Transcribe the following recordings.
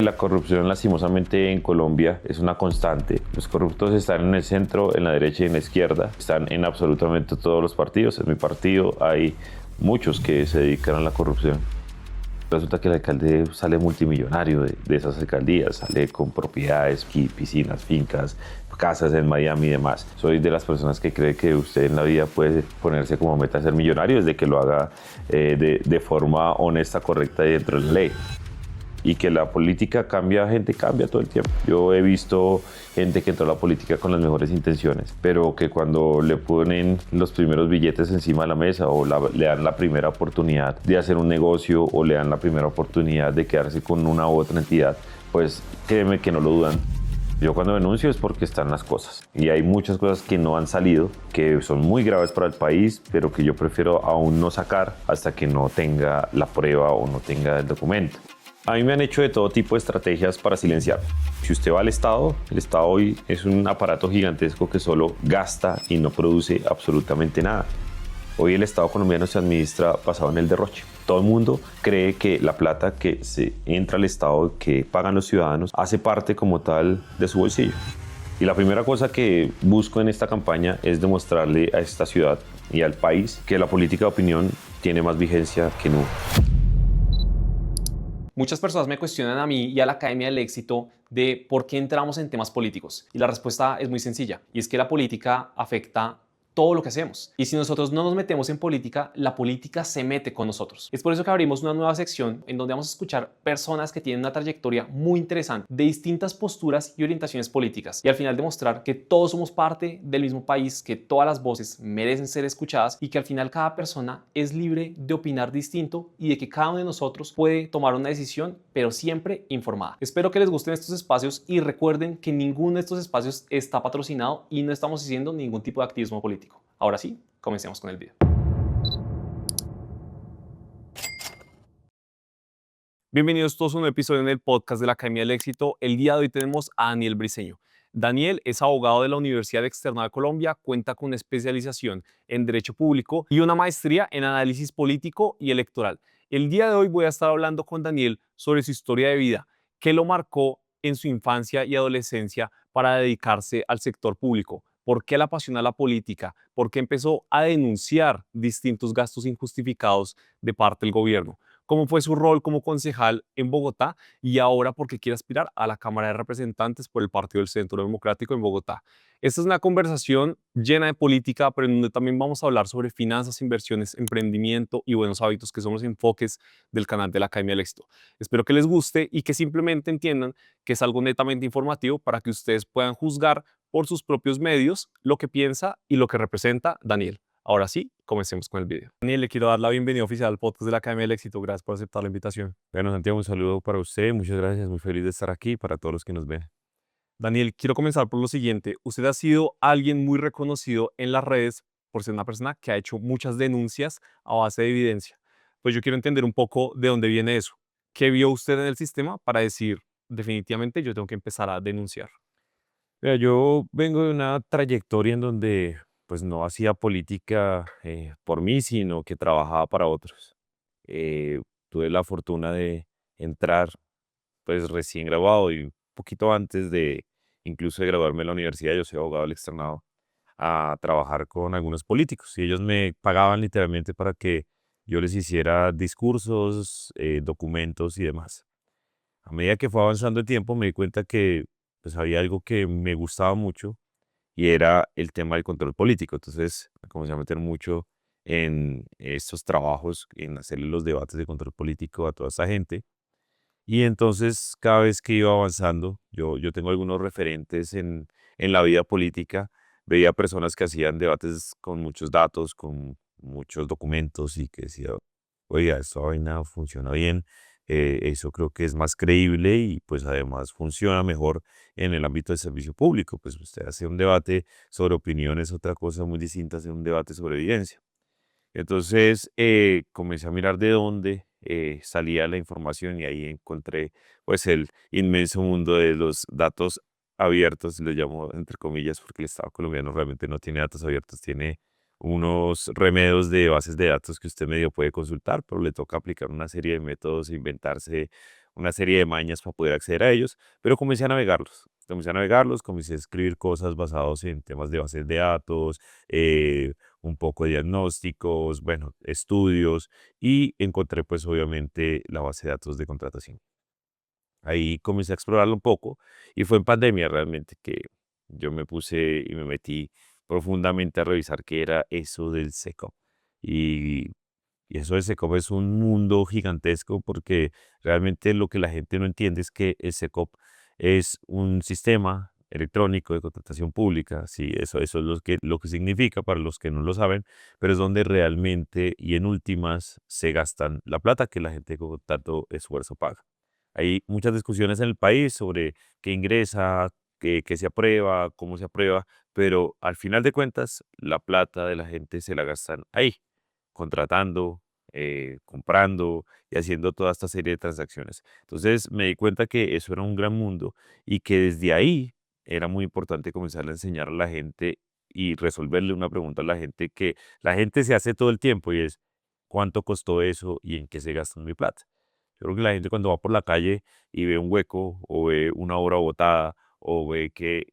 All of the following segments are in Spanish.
La corrupción, lastimosamente, en Colombia es una constante. Los corruptos están en el centro, en la derecha y en la izquierda. Están en absolutamente todos los partidos. En mi partido hay muchos que se dedican a la corrupción. Resulta que el alcalde sale multimillonario de esas alcaldías, sale con propiedades, piscinas, fincas, casas en Miami y demás. Soy de las personas que cree que usted en la vida puede ponerse como meta ser millonario desde que lo haga de forma honesta, correcta y dentro de la ley. Y que la política cambia, gente cambia todo el tiempo. Yo he visto gente que entró a la política con las mejores intenciones, pero que cuando le ponen los primeros billetes encima de la mesa o le dan la primera oportunidad de hacer un negocio o le dan la primera oportunidad de quedarse con una u otra entidad, pues créeme que no lo dudan. Yo cuando denuncio es porque están las cosas y hay muchas cosas que no han salido, que son muy graves para el país, pero que yo prefiero aún no sacar hasta que no tenga la prueba o no tenga el documento. A mí me han hecho de todo tipo de estrategias para silenciar. Si usted va al Estado, el Estado hoy es un aparato gigantesco que solo gasta y no produce absolutamente nada. Hoy el Estado colombiano se administra basado en el derroche. Todo el mundo cree que la plata que se entra al Estado, que pagan los ciudadanos, hace parte como tal de su bolsillo. Y la primera cosa que busco en esta campaña es demostrarle a esta ciudad y al país que la política de opinión tiene más vigencia que nunca. Muchas personas me cuestionan a mí y a la Academia del Éxito de por qué entramos en temas políticos. Y la respuesta es muy sencilla. Y es que la política afecta todo lo que hacemos. Y si nosotros no nos metemos en política, la política se mete con nosotros. Es por eso que abrimos una nueva sección en donde vamos a escuchar personas que tienen una trayectoria muy interesante de distintas posturas y orientaciones políticas. Y al final demostrar que todos somos parte del mismo país, que todas las voces merecen ser escuchadas y que al final cada persona es libre de opinar distinto y de que cada uno de nosotros puede tomar una decisión, pero siempre informada. Espero que les gusten estos espacios y recuerden que ninguno de estos espacios está patrocinado y no estamos haciendo ningún tipo de activismo político. Ahora sí, comencemos con el video. Bienvenidos todos a un episodio en el podcast de la Academia del Éxito. El día de hoy tenemos a Daniel Briceño. Daniel es abogado de la Universidad Externa de Colombia, cuenta con especialización en Derecho Público y una maestría en Análisis Político y Electoral. El día de hoy voy a estar hablando con Daniel sobre su historia de vida, qué lo marcó en su infancia y adolescencia para dedicarse al sector público, por qué le apasiona la política, por qué empezó a denunciar distintos gastos injustificados de parte del gobierno, cómo fue su rol como concejal en Bogotá y ahora por qué quiere aspirar a la Cámara de Representantes por el Partido del Centro Democrático en Bogotá. Esta es una conversación llena de política, pero en donde también vamos a hablar sobre finanzas, inversiones, emprendimiento y buenos hábitos, que son los enfoques del canal de la Academia del Éxito. Espero que les guste y que simplemente entiendan que es algo netamente informativo para que ustedes puedan juzgar por sus propios medios lo que piensa y lo que representa Daniel. Ahora sí, comencemos con el video. Daniel, le quiero dar la bienvenida oficial al podcast de la Academia del Éxito. Gracias por aceptar la invitación. Bueno, Santiago, un saludo para usted. Muchas gracias. Muy feliz de estar aquí para todos los que nos ven. Daniel, quiero comenzar por lo siguiente. Usted ha sido alguien muy reconocido en las redes por ser una persona que ha hecho muchas denuncias a base de evidencia. Pues yo quiero entender un poco de dónde viene eso. ¿Qué vio usted en el sistema para decir, definitivamente yo tengo que empezar a denunciar? Mira, yo vengo de una trayectoria en donde pues no hacía política por mí, sino que trabajaba para otros. Tuve la fortuna de entrar pues recién graduado y un poquito antes de incluso de graduarme en la universidad, yo soy abogado del externado, a trabajar con algunos políticos y ellos me pagaban literalmente para que yo les hiciera discursos, documentos y demás. A medida que fue avanzando el tiempo me di cuenta que pues había algo que me gustaba mucho y era el tema del control político. Entonces me comencé a meter mucho en estos trabajos, en hacerle los debates de control político a toda esta gente. Y entonces cada vez que iba avanzando, yo tengo algunos referentes en la vida política, veía personas que hacían debates con muchos datos, con muchos documentos y que decía, oiga, esta vaina funciona bien, eso creo que es más creíble y pues además funciona mejor en el ámbito del servicio público. Pues usted hace un debate sobre opiniones, otra cosa muy distinta hacer un debate sobre evidencia. Entonces comencé a mirar de dónde salía la información y ahí encontré pues el inmenso mundo de los datos abiertos, lo llamo entre comillas porque el Estado colombiano realmente no tiene datos abiertos, tiene unos remedios de bases de datos que usted medio puede consultar, pero le toca aplicar una serie de métodos e inventarse una serie de mañas para poder acceder a ellos, pero comencé a navegarlos. Comencé a navegarlos, comencé a escribir cosas basadas en temas de bases de datos, un poco de diagnósticos, bueno, estudios, y encontré pues obviamente la base de datos de contratación. Ahí comencé a explorarlo un poco y fue en pandemia realmente que yo me puse y me metí profundamente a revisar qué era eso del SecOps. Y, y eso del SecOps es un mundo gigantesco porque realmente lo que la gente no entiende es que el SecOps es un sistema electrónico de contratación pública. Sí, eso es lo que significa para los que no lo saben, pero es donde realmente y en últimas se gastan la plata que la gente con tanto esfuerzo paga. Hay muchas discusiones en el país sobre qué ingresa, qué se aprueba, cómo se aprueba, pero al final de cuentas, la plata de la gente se la gastan ahí, contratando, comprando y haciendo toda esta serie de transacciones. Entonces me di cuenta que eso era un gran mundo y que desde ahí era muy importante comenzar a enseñar a la gente y resolverle una pregunta a la gente que la gente se hace todo el tiempo y es, ¿cuánto costó eso y en qué se gastó mi plata? Yo creo que la gente cuando va por la calle y ve un hueco o ve una obra botada o ve que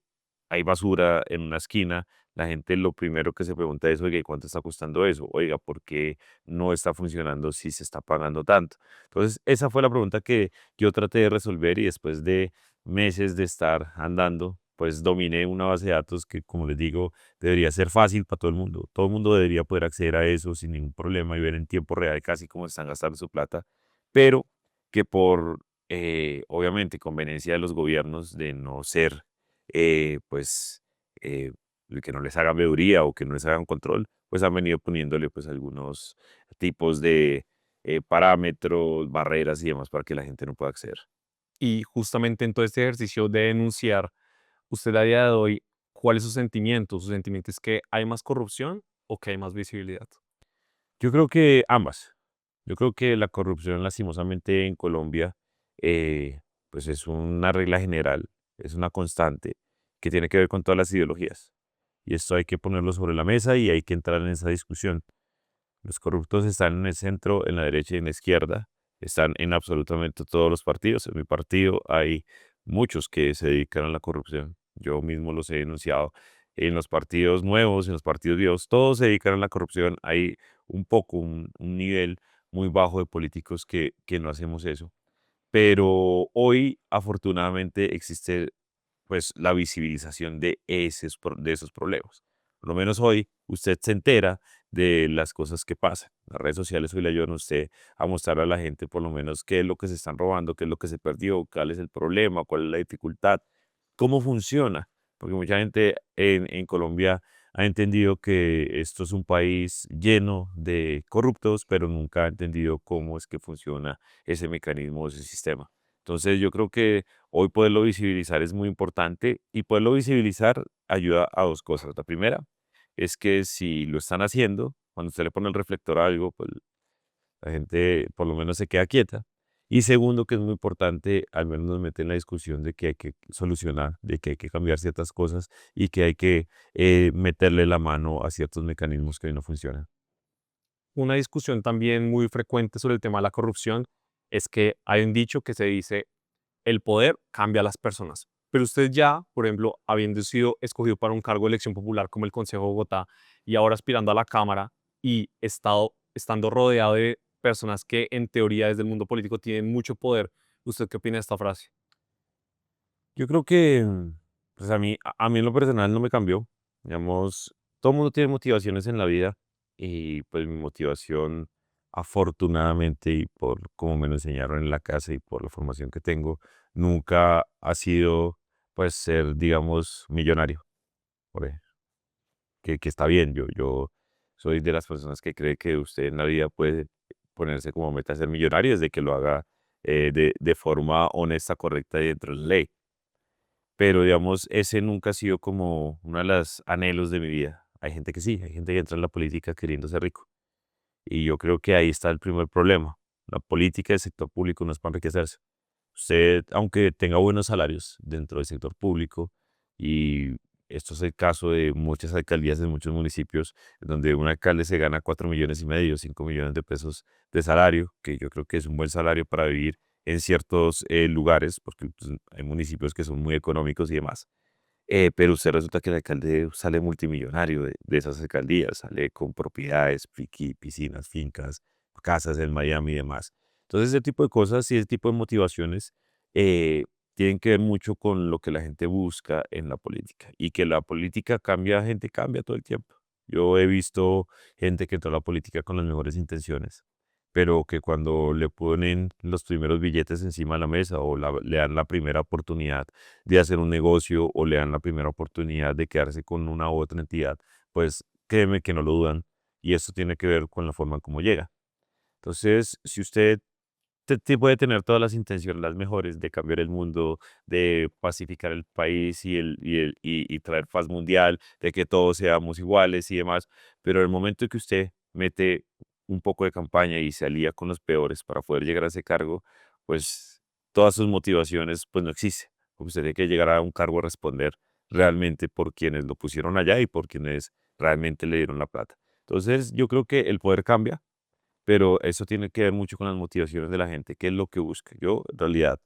hay basura en una esquina, la gente lo primero que se pregunta es, oiga, ¿y cuánto está costando eso? Oiga, ¿por qué no está funcionando si se está pagando tanto? Entonces, esa fue la pregunta que yo traté de resolver y después de meses de estar andando, pues dominé una base de datos que, como les digo, debería ser fácil para todo el mundo. Todo el mundo debería poder acceder a eso sin ningún problema y ver en tiempo real casi cómo están gastando su plata, pero que por, obviamente, conveniencia de los gobiernos de no ser, pues, eh, que no les hagan veeduría o que no les hagan control, pues han venido poniéndole pues algunos tipos de parámetros, barreras y demás para que la gente no pueda acceder. Y justamente en todo este ejercicio de denunciar, usted a día de hoy, ¿cuál es su sentimiento? ¿Su sentimiento es que hay más corrupción o que hay más visibilidad? Yo creo que ambas. Yo creo que la corrupción, lastimosamente, en Colombia, pues es una regla general, es una constante que tiene que ver con todas las ideologías. Y esto hay que ponerlo sobre la mesa y hay que entrar en esa discusión. Los corruptos están en el centro, en la derecha y en la izquierda. Están en absolutamente todos los partidos. En mi partido hay muchos que se dedican a la corrupción. Yo mismo los he denunciado. En los partidos nuevos, en los partidos viejos, todos se dedican a la corrupción. Hay un nivel muy bajo de políticos que no hacemos eso. Pero hoy, afortunadamente, existe pues la visibilización de esos problemas. Por lo menos hoy usted se entera de las cosas que pasan. Las redes sociales hoy le ayudan a usted a mostrar a la gente por lo menos qué es lo que se están robando, qué es lo que se perdió, cuál es el problema, cuál es la dificultad, cómo funciona. Porque mucha gente en Colombia ha entendido que esto es un país lleno de corruptos, pero nunca ha entendido cómo es que funciona ese mecanismo, ese sistema. Entonces yo creo que hoy poderlo visibilizar es muy importante y poderlo visibilizar ayuda a dos cosas. La primera es que si lo están haciendo, cuando usted le pone el reflector a algo, pues la gente por lo menos se queda quieta. Y segundo, que es muy importante, al menos nos mete en la discusión de que hay que solucionar, de que hay que cambiar ciertas cosas y que hay que meterle la mano a ciertos mecanismos que hoy no funcionan. Una discusión también muy frecuente sobre el tema de la corrupción es que hay un dicho que se dice, el poder cambia a las personas. Pero usted ya, por ejemplo, habiendo sido escogido para un cargo de elección popular como el Consejo de Bogotá y ahora aspirando a la Cámara y estando rodeado de personas que en teoría desde el mundo político tienen mucho poder, ¿usted qué opina de esta frase? Yo creo que, pues a mí en lo personal no me cambió. Digamos, todo el mundo tiene motivaciones en la vida y pues mi motivación, afortunadamente, y por como me lo enseñaron en la casa y por la formación que tengo, nunca ha sido, pues, ser, digamos, millonario. por ej- que está bien. Yo soy de las personas que cree que usted en la vida puede ponerse como meta ser millonario desde que lo haga de forma honesta, correcta y dentro de la ley. Pero, digamos, ese nunca ha sido como uno de los anhelos de mi vida. Hay gente que sí, hay gente que entra en la política queriendo ser rico. Y yo creo que ahí está el primer problema. La política del sector público no es para enriquecerse. Usted, aunque tenga buenos salarios dentro del sector público, y esto es el caso de muchas alcaldías en muchos municipios, donde un alcalde se gana 4,5 millones, 5 millones de pesos de salario, que yo creo que es un buen salario para vivir en ciertos lugares, porque pues, hay municipios que son muy económicos y demás. Pero usted resulta que el alcalde sale multimillonario de esas alcaldías, sale con propiedades, piscinas, fincas, casas en Miami y demás. Entonces, ese tipo de cosas y ese tipo de motivaciones eh, tienen que ver mucho con lo que la gente busca en la política. Y que la política cambia, gente cambia todo el tiempo. Yo he visto gente que entró a la política con las mejores intenciones, pero que cuando le ponen los primeros billetes encima de la mesa o le dan la primera oportunidad de hacer un negocio o le dan la primera oportunidad de quedarse con una u otra entidad, pues créeme que no lo dudan y esto tiene que ver con la forma en cómo llega. Entonces, si usted puede tener todas las intenciones, las mejores, de cambiar el mundo, de pacificar el país y traer paz mundial, de que todos seamos iguales y demás, pero el momento en que usted mete un poco de campaña y se alía con los peores para poder llegar a ese cargo, pues todas sus motivaciones pues no existen, porque usted tiene que llegar a un cargo a responder realmente por quienes lo pusieron allá y por quienes realmente le dieron la plata. Entonces, yo creo que el poder cambia, pero eso tiene que ver mucho con las motivaciones de la gente, qué es lo que busca. Yo, en realidad,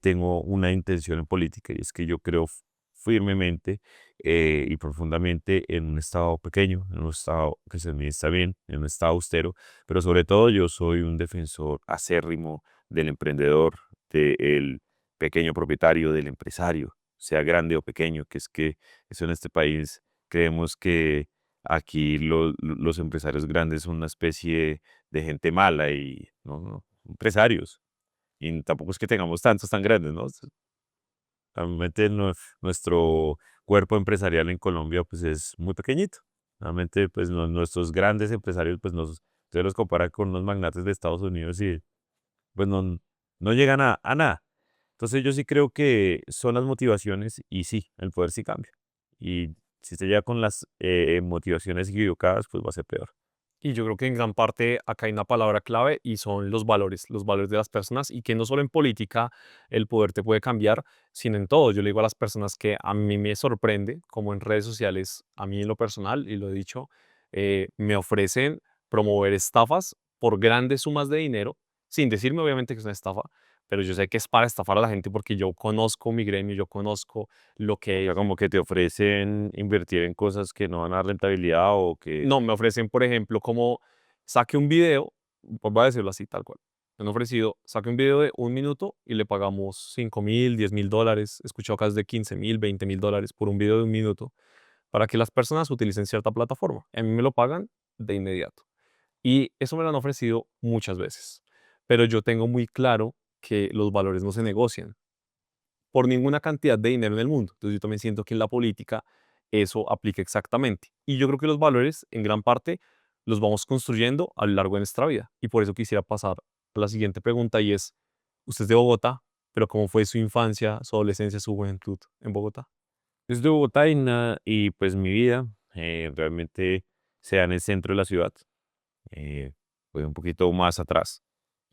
tengo una intención en política y es que yo creo firmemente y profundamente en un Estado pequeño, en un Estado que se administra bien, en un Estado austero, pero sobre todo yo soy un defensor acérrimo del emprendedor, del pequeño propietario, del empresario, sea grande o pequeño, que es que eso en este país creemos que aquí los empresarios grandes son una especie de gente mala y no, empresarios. Y tampoco es que tengamos tantos tan grandes, ¿no? Realmente nuestro cuerpo empresarial en Colombia pues es muy pequeñito. Realmente pues nuestros grandes empresarios pues usted los compara con los magnates de Estados Unidos y pues no llegan a nada. Entonces yo sí creo que son las motivaciones y sí, el poder sí cambia. Y si se llega con las motivaciones equivocadas pues va a ser peor. Y yo creo que en gran parte acá hay una palabra clave y son los valores de las personas y que no solo en política el poder te puede cambiar, sino en todo. Yo le digo a las personas que a mí me sorprende, como en redes sociales, a mí en lo personal, y lo he dicho, me ofrecen promover estafas por grandes sumas de dinero, sin decirme obviamente que es una estafa, pero yo sé que es para estafar a la gente porque yo conozco mi gremio, yo conozco lo O que sea, como que te ofrecen invertir en cosas que no van a dar rentabilidad o que... no, me ofrecen, por ejemplo, como saque un video, pues voy a decirlo así, tal cual. Me han ofrecido, saque un video de 1 minuto y le pagamos 5.000, $10.000. He escuchado casos de 15.000, $20.000 por un video de 1 minuto para que las personas utilicen cierta plataforma. A mí me lo pagan de inmediato. Y eso me lo han ofrecido muchas veces. Pero yo tengo muy claro que los valores no se negocian por ninguna cantidad de dinero en el mundo. Entonces yo también siento que en la política eso aplica exactamente. Y yo creo que los valores en gran parte los vamos construyendo a lo largo de nuestra vida. Y por eso quisiera pasar a la siguiente pregunta y es, usted es de Bogotá, pero ¿cómo fue su infancia, su adolescencia, su juventud en Bogotá? Es de Bogotá y pues mi vida realmente se da en el centro de la ciudad, eh, pues un poquito más atrás.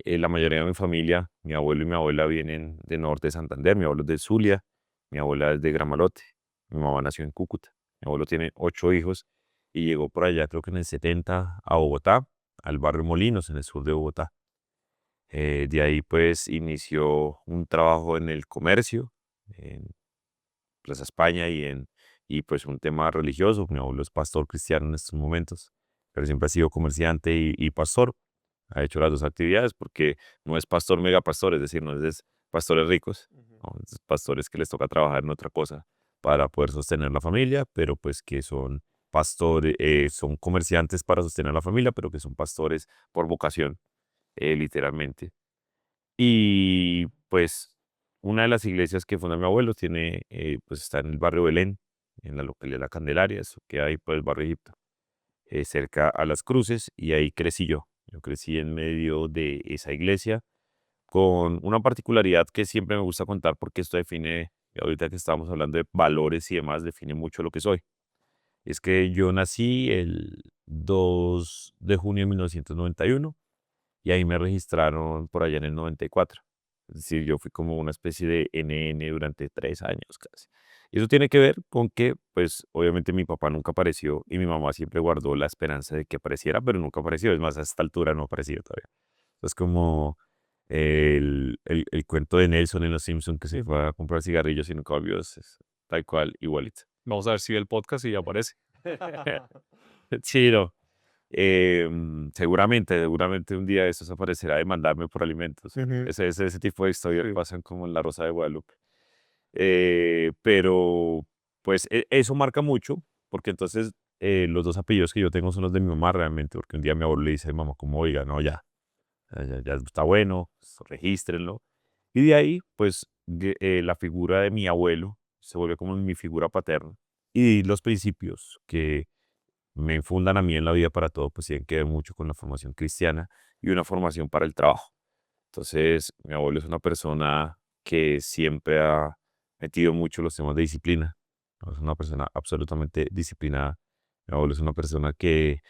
La mayoría de mi familia, mi abuelo y mi abuela vienen de norte de Santander, mi abuelo es de Zulia, mi abuela es de Gramalote, mi mamá nació en Cúcuta, mi abuelo tiene 8 hijos y llegó por allá creo que en el 70 a Bogotá, al barrio Molinos, en el sur de Bogotá. De ahí pues inició un trabajo en el comercio, en Plaza España y pues un tema religioso. Mi abuelo es pastor cristiano en estos momentos, pero siempre ha sido comerciante y pastor. Ha hecho las dos actividades porque no es pastor mega pastor, es decir, no es de pastores ricos, Ujú. ¿no? Es pastores que les toca trabajar en otra cosa para poder sostener la familia, pero pues que son pastores, son comerciantes para sostener la familia, pero que son pastores por vocación, literalmente. Y pues una de las iglesias que funda mi abuelo pues está en el barrio Belén, en la localidad de La Candelaria, eso que hay por el barrio Egipto, cerca a Las Cruces, y ahí crecí yo. Yo crecí en medio de esa iglesia con una particularidad que siempre me gusta contar porque esto define, ahorita que estamos hablando de valores y demás, define mucho lo que soy. Es que yo nací el 2 de junio de 1991 y ahí me registraron por allá en el 94. Es decir, yo fui como una especie de NN durante 3 años casi. Y eso tiene que ver con que, pues, obviamente mi papá nunca apareció y mi mamá siempre guardó la esperanza de que apareciera, pero nunca apareció. Es más, a esta altura no ha aparecido todavía. Entonces, como El cuento de Nelson en Los Simpson que se fue a comprar cigarrillos y nunca volvió es tal cual, igualito. Vamos a ver si ve el podcast y ya aparece. Sí, no. Seguramente un día de estos aparecerá a demandarme por alimentos. Ujú. Ese tipo de historias Sí. pasan como en La Rosa de Guadalupe. Pero pues eso marca mucho, porque entonces los dos apellidos que yo tengo son los de mi mamá realmente, porque un día mi abuelo le dice a mi mamá como, oiga, no, ya está bueno, regístrenlo. Y de ahí, pues, la figura de mi abuelo se vuelve como mi figura paterna. Y los principios que me infundan a mí en la vida para todo, pues tienen que ver mucho con la formación cristiana y una formación para el trabajo. Entonces, mi abuelo es una persona que siempre ha metido mucho los temas de disciplina, ¿no? Es una persona absolutamente disciplinada. Mi abuelo es una persona que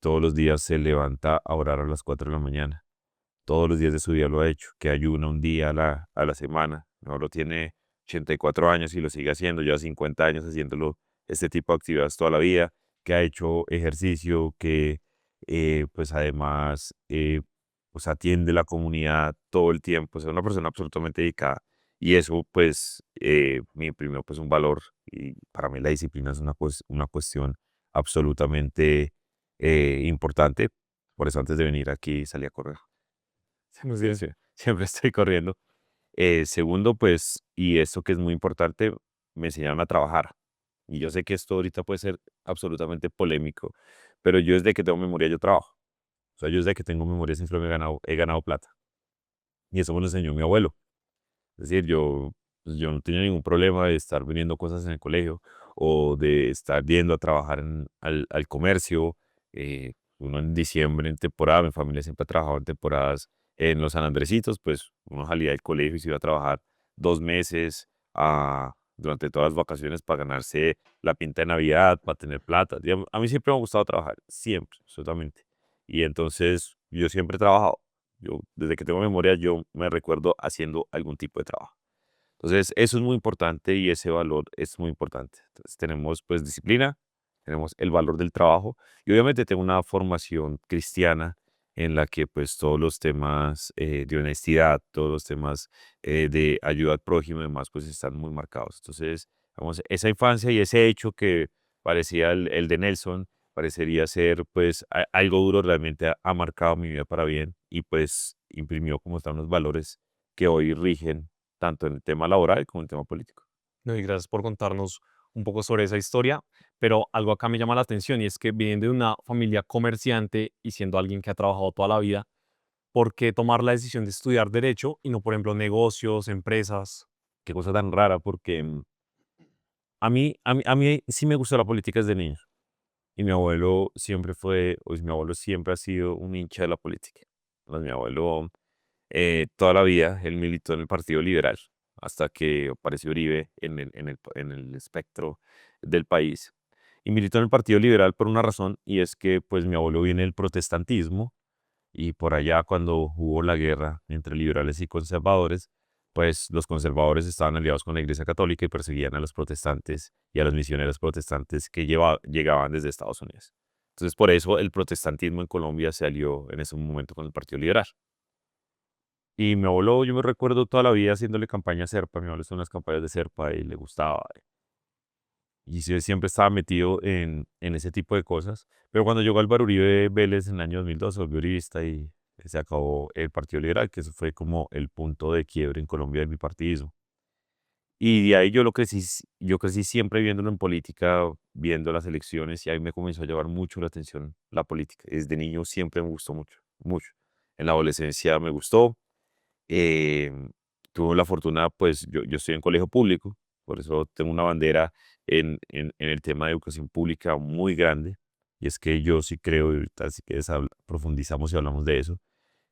todos los días se levanta a orar a las 4 de la mañana. Todos los días de su vida lo ha hecho, que ayuna un día a la semana. Mi abuelo tiene 84 años y lo sigue haciendo, ya 50 años haciéndolo, este tipo de actividades toda la vida, que ha hecho ejercicio, que pues además pues atiende la comunidad todo el tiempo, es una persona absolutamente dedicada y eso pues me imprimió pues un valor y para mí la disciplina es una cuestión absolutamente importante, por eso antes de venir aquí salí a correr. Muy Sí, bien. sí, siempre estoy corriendo. Segundo, pues, y esto que es muy importante, me enseñaron a trabajar. Y yo sé que esto ahorita puede ser absolutamente polémico, pero yo desde que tengo memoria yo trabajo. O sea, yo desde que tengo memoria siempre he ganado plata. Y eso me lo enseñó mi abuelo. Es decir, pues, yo no tenía ningún problema de estar vendiendo cosas en el colegio o de estar yendo a trabajar al comercio. Uno en diciembre, en temporada, mi familia siempre ha trabajado en temporadas en los San Andresitos, pues uno salía del colegio y se iba a trabajar 2 meses durante todas las vacaciones para ganarse la pinta de Navidad, para tener plata. Digamos, a mí siempre me ha gustado trabajar, siempre, absolutamente. Y entonces yo siempre he trabajado. Yo, desde que tengo memoria, yo me recuerdo haciendo algún tipo de trabajo. Entonces, eso es muy importante y ese valor es muy importante. Entonces, tenemos pues disciplina, tenemos el valor del trabajo y obviamente tengo una formación cristiana en la que pues todos los temas de honestidad, todos los temas de ayuda al prójimo y demás pues están muy marcados. Entonces, vamos, esa infancia y ese hecho que parecía el de Nelson, parecería ser pues algo duro, realmente ha marcado mi vida para bien y pues imprimió como están los valores que hoy rigen tanto en el tema laboral como en el tema político. No, y gracias por contarnos un poco sobre esa historia, pero algo acá me llama la atención y es que viniendo de una familia comerciante y siendo alguien que ha trabajado toda la vida, ¿por qué tomar la decisión de estudiar derecho y no, por ejemplo, negocios, empresas? Qué cosa tan rara, porque a mí sí me gustó la política desde niño. Y mi abuelo siempre mi abuelo siempre ha sido un hincha de la política. Pues, mi abuelo, toda la vida, él militó en el Partido Liberal, hasta que apareció Uribe en el espectro del país. Y militó en el Partido Liberal por una razón, y es que pues mi abuelo viene del protestantismo, y por allá cuando hubo la guerra entre liberales y conservadores, pues los conservadores estaban aliados con la Iglesia Católica y perseguían a los protestantes y a los misioneros protestantes que llegaban desde Estados Unidos. Entonces, por eso el protestantismo en Colombia se alió en ese momento con el Partido Liberal. Y mi abuelo, yo me recuerdo toda la vida haciéndole campaña a Serpa. Mi abuelo hizo unas campañas de Serpa y le gustaba. Y sí, siempre estaba metido en ese tipo de cosas. Pero cuando llegó Álvaro Uribe Vélez en el año 2002, se volvió uribista y se acabó el Partido Liberal, que eso fue como el punto de quiebre en Colombia del bipartidismo. Y de ahí yo crecí siempre viéndolo en política, viendo las elecciones, y ahí me comenzó a llevar mucho la atención la política. Desde niño siempre me gustó mucho, mucho. En la adolescencia me gustó. eh, Tuve la fortuna, pues yo estoy en colegio público, por eso tengo una bandera en el tema de educación pública muy grande. Y es que yo sí creo, y ahorita si quieres profundizamos y hablamos de eso,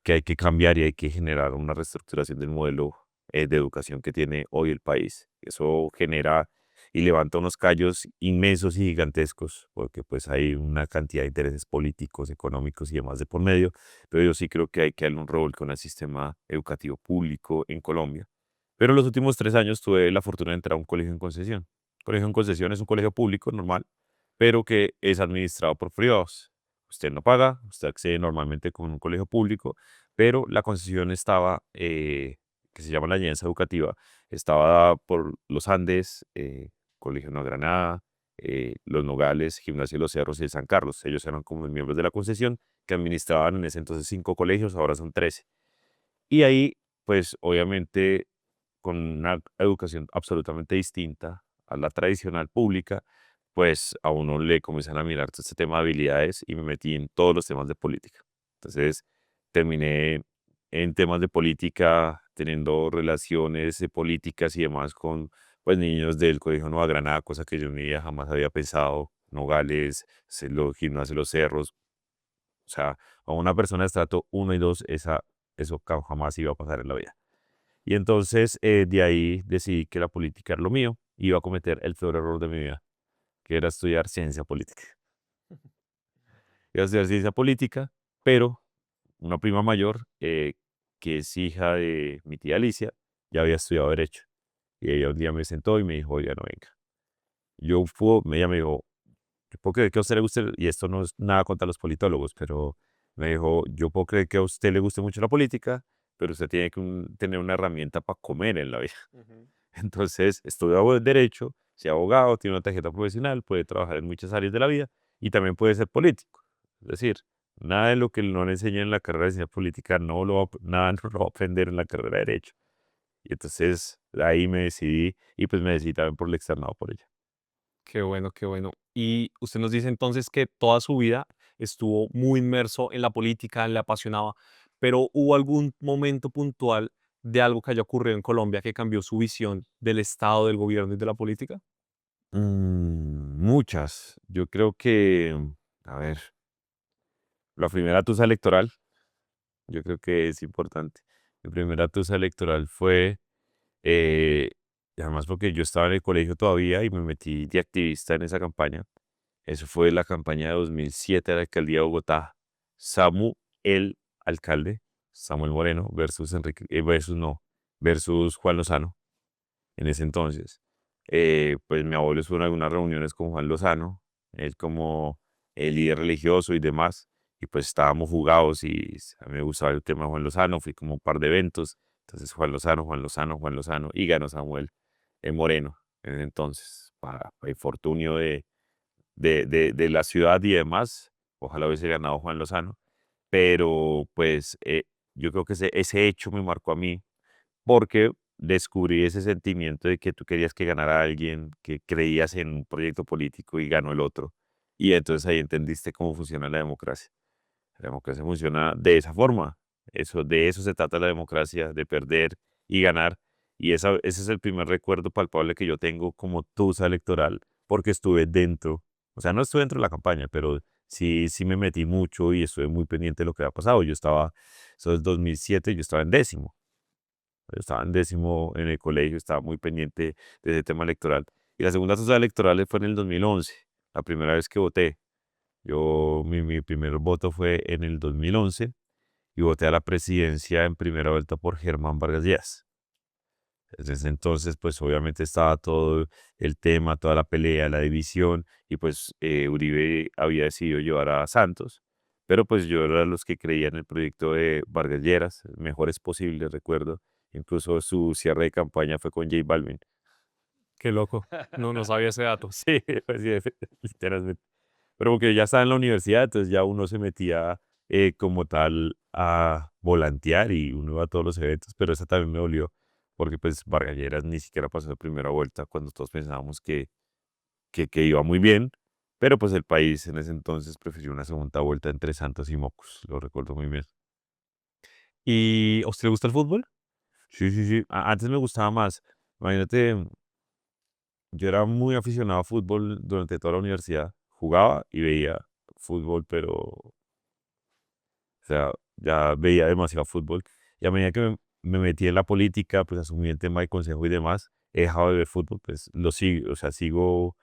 que hay que cambiar y hay que generar una reestructuración del modelo de educación que tiene hoy el país. Eso genera y levanta unos callos inmensos y gigantescos, porque pues hay una cantidad de intereses políticos, económicos y demás de por medio, pero yo sí creo que hay que darle un revolcón al sistema educativo público en Colombia. Pero en los últimos 3 años tuve la fortuna de entrar a un colegio en concesión. Colegio en concesión es un colegio público normal, pero que es administrado por privados. Usted no paga, usted accede normalmente con un colegio público, pero la concesión estaba, que se llama la Alianza Educativa, estaba dada por los Andes, Colegio Nueva Granada, Los Nogales, Gimnasia de los Cerros y el San Carlos. Ellos eran como los miembros de la concesión que administraban en ese entonces 5 colegios, ahora son 13. Y ahí, pues obviamente, con una educación absolutamente distinta a la tradicional pública, pues a uno le comienzan a mirar todo este tema de habilidades y me metí en todos los temas de política. Entonces, terminé en temas de política, teniendo relaciones políticas y demás con pues, niños del Colegio Nueva Granada, cosa que yo en mi vida jamás había pensado, Nogales, los gimnasios, los cerros, o sea, a una persona de estrato 1 y 2, eso jamás iba a pasar en la vida. Y entonces de ahí decidí que la política era lo mío, iba a cometer el peor error de mi vida, que era estudiar ciencia política. Iba a estudiar ciencia política, pero una prima mayor, que es hija de mi tía Alicia, ya había estudiado Derecho. Y ella un día me sentó y me dijo, oiga, no venga. Ella me dijo, yo puedo creer que a usted le guste, y esto no es nada contra los politólogos, pero me dijo, yo puedo creer que a usted le guste mucho la política, pero usted tiene que tener una herramienta para comer en la vida. Ujú. Entonces, estudia Derecho, sea abogado, tiene una tarjeta profesional, puede trabajar en muchas áreas de la vida y también puede ser político. Es decir, nada de lo que no le enseñan en la carrera de ciencia política, nada no lo va a aprender en la carrera de Derecho. Y entonces, ahí me decidí, y pues me decidí también por el externado por ella. Qué bueno, qué bueno. Y usted nos dice entonces que toda su vida estuvo muy inmerso en la política, le apasionaba, pero ¿hubo algún momento puntual de algo que haya ocurrido en Colombia que cambió su visión del Estado, del gobierno y de la política? Muchas. Yo creo que, a ver, la primera tusa electoral, yo creo que es importante. Mi primera tusa electoral fue, eh, y además porque yo estaba en el colegio todavía y me metí de activista en esa campaña. Eso fue la campaña de 2007 de la alcaldía de Bogotá. Samu, el alcalde, Samuel Moreno, versus versus Juan Lozano en ese entonces. Pues mi abuelo estuvo en algunas reuniones con Juan Lozano, él como el líder religioso y demás, y pues estábamos jugados y a mí me gustaba el tema de Juan Lozano, fui como a un par de eventos, entonces Juan Lozano, Juan Lozano, Juan Lozano, y ganó Samuel Moreno en ese entonces, para infortunio de la ciudad y demás, ojalá hubiese ganado Juan Lozano, pero pues yo creo que ese hecho me marcó a mí porque descubrí ese sentimiento de que tú querías que ganara alguien, que creías en un proyecto político y ganó el otro. Y entonces ahí entendiste cómo funciona la democracia. La democracia funciona de esa forma. De eso se trata la democracia, de perder y ganar. Y ese es el primer recuerdo palpable que yo tengo como tusa electoral, porque estuve dentro, o sea, no estuve dentro de la campaña, pero sí me metí mucho y estuve muy pendiente de lo que había pasado. Eso es 2007, yo estaba en décimo. Yo estaba en décimo en el colegio, estaba muy pendiente de ese tema electoral. Y la segunda tusa electoral fue en el 2011, la primera vez que voté. Mi primer voto fue en el 2011 y voté a la presidencia en primera vuelta por Germán Vargas Lleras. Desde ese entonces, pues obviamente estaba todo el tema, toda la pelea, la división, y pues Uribe había decidido llevar a Santos, pero pues yo era de los que creía en el proyecto de Vargas Lleras, mejores posibles, recuerdo. Incluso su cierre de campaña fue con J Balvin. Qué loco. No, no sabía ese dato. Sí, pues sí, literalmente. Pero porque ya estaba en la universidad, entonces ya uno se metía como tal a volantear y uno iba a todos los eventos, pero esa también me dolió, porque pues Vargas Lleras ni siquiera pasó de primera vuelta cuando todos pensábamos que iba muy bien, pero pues el país en ese entonces prefirió una segunda vuelta entre Santos y Mocos, lo recuerdo muy bien. ¿Y a usted le gusta el fútbol? Sí, sí, sí, antes me gustaba más. Imagínate, yo era muy aficionado a fútbol durante toda la universidad, jugaba y veía fútbol, pero o sea, ya veía demasiado fútbol. Y a medida que me metí en la política, pues asumí el tema de consejo y demás, he dejado de ver fútbol, pues lo sigo, o sea, sigo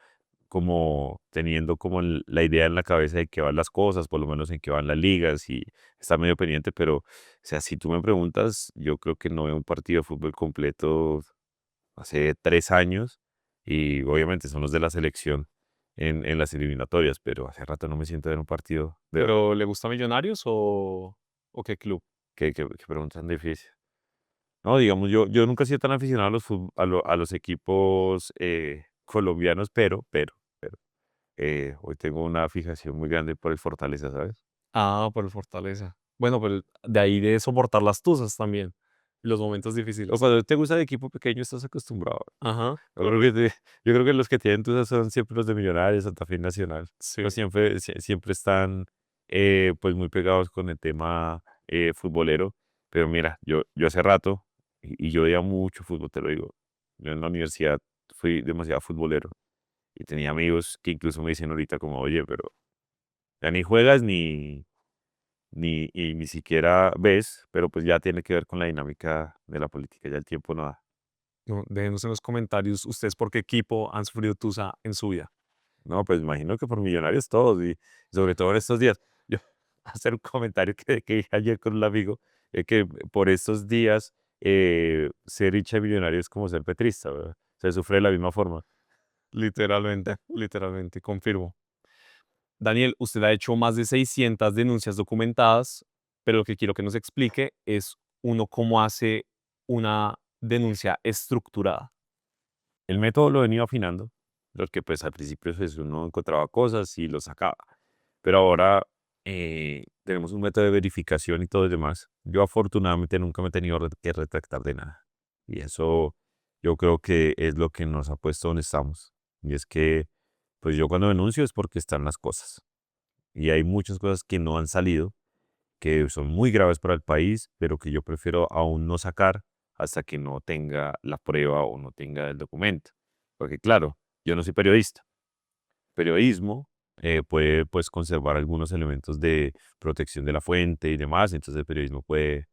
como teniendo como la idea en la cabeza de qué van las cosas, por lo menos en qué van las ligas y está medio pendiente, pero, o sea, si tú me preguntas, yo creo que no veo un partido de fútbol completo hace 3 años y obviamente son los de la selección en las eliminatorias, pero hace rato no me siento en un partido de verdad. ¿Pero le gusta Millonarios o qué club? qué pregunta tan difícil. No, digamos, yo nunca he sido tan aficionado a a los equipos colombianos, pero hoy tengo una fijación muy grande por el Fortaleza, ¿sabes? Ah, por el Fortaleza. Bueno, pero de ahí de soportar las tusas también, los momentos O difíciles. cuando te gusta el equipo pequeño estás acostumbrado. Ajá, Yo creo que los que tienen tusas son siempre los de Millonarios, Santa Fe y Nacional. Pero sí. siempre están pues muy pegados con el tema futbolero. Pero mira, yo hace rato, y yo veía mucho fútbol, te lo digo. Yo en la universidad fui demasiado futbolero y tenía amigos que incluso me dicen ahorita como, oye, pero ya ni juegas ni siquiera ves, pero pues ya tiene que ver con la dinámica de la política, ya el tiempo no da. No, déjenos en los comentarios ustedes por qué equipo han sufrido tusa en su vida. No, pues imagino que por Millonarios todos, y sobre todo en estos días. Yo hacer un comentario que dije ayer con un amigo, que por estos días ser hincha de Millonarios es como ser petrista, ¿verdad? Se sufre de la misma forma. Literalmente, literalmente, confirmo. Daniel, usted ha hecho más de 600 denuncias documentadas, pero lo que quiero que nos explique es uno cómo hace una denuncia estructurada. El método lo he venido afinando, porque pues al principio pues, uno encontraba cosas y lo sacaba, pero ahora tenemos un método de verificación y todo lo demás. Yo afortunadamente nunca me he tenido que retractar de nada, y eso yo creo que es lo que nos ha puesto donde estamos. Y es que pues yo cuando denuncio es porque están las cosas, y hay muchas cosas que no han salido, que son muy graves para el país, pero que yo prefiero aún no sacar hasta que no tenga la prueba o no tenga el documento. Porque claro, yo no soy periodista. Periodismo puede pues conservar algunos elementos de protección de la fuente y demás, entonces el periodismo puede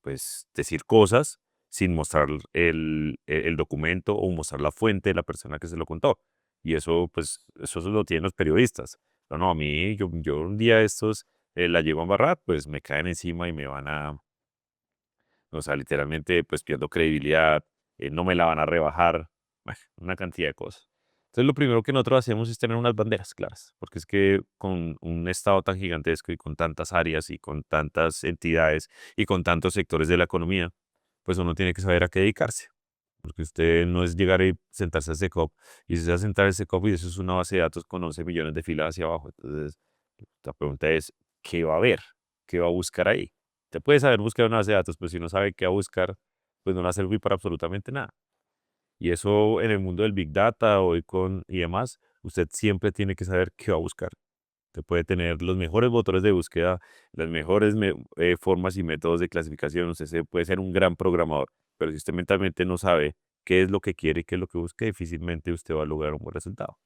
pues decir cosas sin mostrar el documento o mostrar la fuente de la persona que se lo contó. Y eso pues eso lo tienen los periodistas. Pero no, a mí yo un día estos la llego a embarrar, pues me caen encima y me van a, o sea, literalmente pues pierdo credibilidad, no me la van a rebajar, bueno, una cantidad de cosas. Entonces lo primero que nosotros hacemos es tener unas banderas claras, porque es que con un estado tan gigantesco y con tantas áreas y con tantas entidades y con tantos sectores de la economía, pues uno tiene que saber a qué dedicarse. Porque usted no es llegar y sentarse a SECOP y se va a sentar a SECOP y eso es una base de datos con 11 millones de filas hacia abajo. Entonces, la pregunta es, ¿qué va a ver? ¿Qué va a buscar ahí? Usted puede saber buscar una base de datos, pero si no sabe qué va a buscar, pues no le va a servir para absolutamente nada. Y eso en el mundo del Big Data hoy y demás, usted siempre tiene que saber qué va a buscar. Usted puede tener los mejores motores de búsqueda, las mejores formas y métodos de clasificación. Puede ser un gran programador, pero si usted mentalmente no sabe qué es lo que quiere y qué es lo que busca, difícilmente usted va a lograr un buen resultado.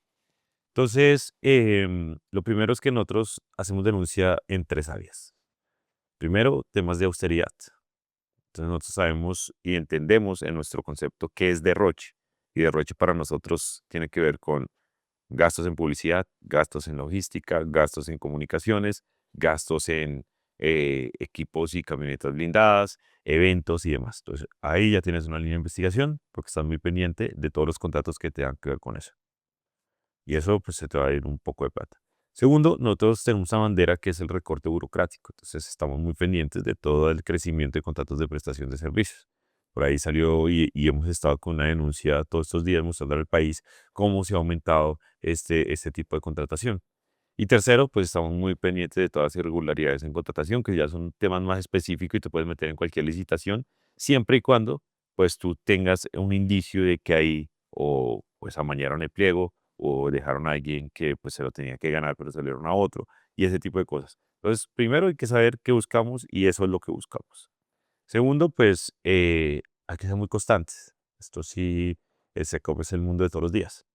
Entonces, lo primero es que nosotros hacemos denuncia en tres áreas. Primero, temas de austeridad. Entonces nosotros sabemos y entendemos en nuestro concepto qué es derroche. Y derroche para nosotros tiene que ver con gastos en publicidad, gastos en logística, gastos en comunicaciones, gastos en equipos y camionetas blindadas, eventos y demás. Entonces ahí ya tienes una línea de investigación porque estás muy pendiente de todos los contratos que tengan que ver con eso. Y eso pues se te va a ir un poco de plata. Segundo, nosotros tenemos una bandera que es el recorte burocrático. Entonces estamos muy pendientes de todo el crecimiento de contratos de prestación de servicios. Por ahí salió y hemos estado con una denuncia todos estos días mostrando al país cómo se ha aumentado este tipo de contratación. Y tercero, pues estamos muy pendientes de todas las irregularidades en contratación, que ya son temas más específicos y te puedes meter en cualquier licitación, siempre y cuando pues tú tengas un indicio de que ahí o pues amañaron el pliego o dejaron a alguien que pues se lo tenía que ganar pero se lo dieron a otro y ese tipo de cosas. Entonces, primero hay que saber qué buscamos y eso es lo que buscamos. Segundo, pues hay que ser muy constantes. Esto sí, el SECOP es el mundo de todos los días.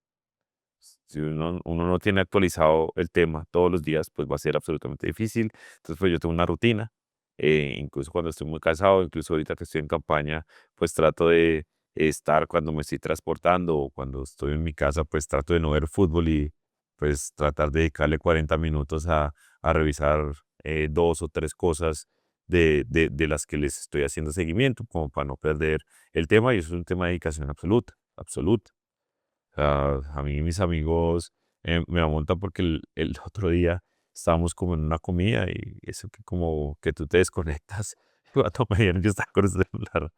Si uno no tiene actualizado el tema todos los días, pues va a ser absolutamente difícil. Entonces, pues yo tengo una rutina, incluso cuando estoy muy cansado, incluso ahorita que estoy en campaña, pues trato de estar cuando me estoy transportando o cuando estoy en mi casa, pues trato de no ver fútbol y pues tratar de dedicarle 40 minutos a revisar dos o tres cosas de las que les estoy haciendo seguimiento, como para no perder el tema, y eso es un tema de dedicación absoluta, absoluta. A mí mis amigos me amontan porque el otro día estábamos como en una comida y eso que como que tú te desconectas, y Vato me dijeron que estaba con el celular.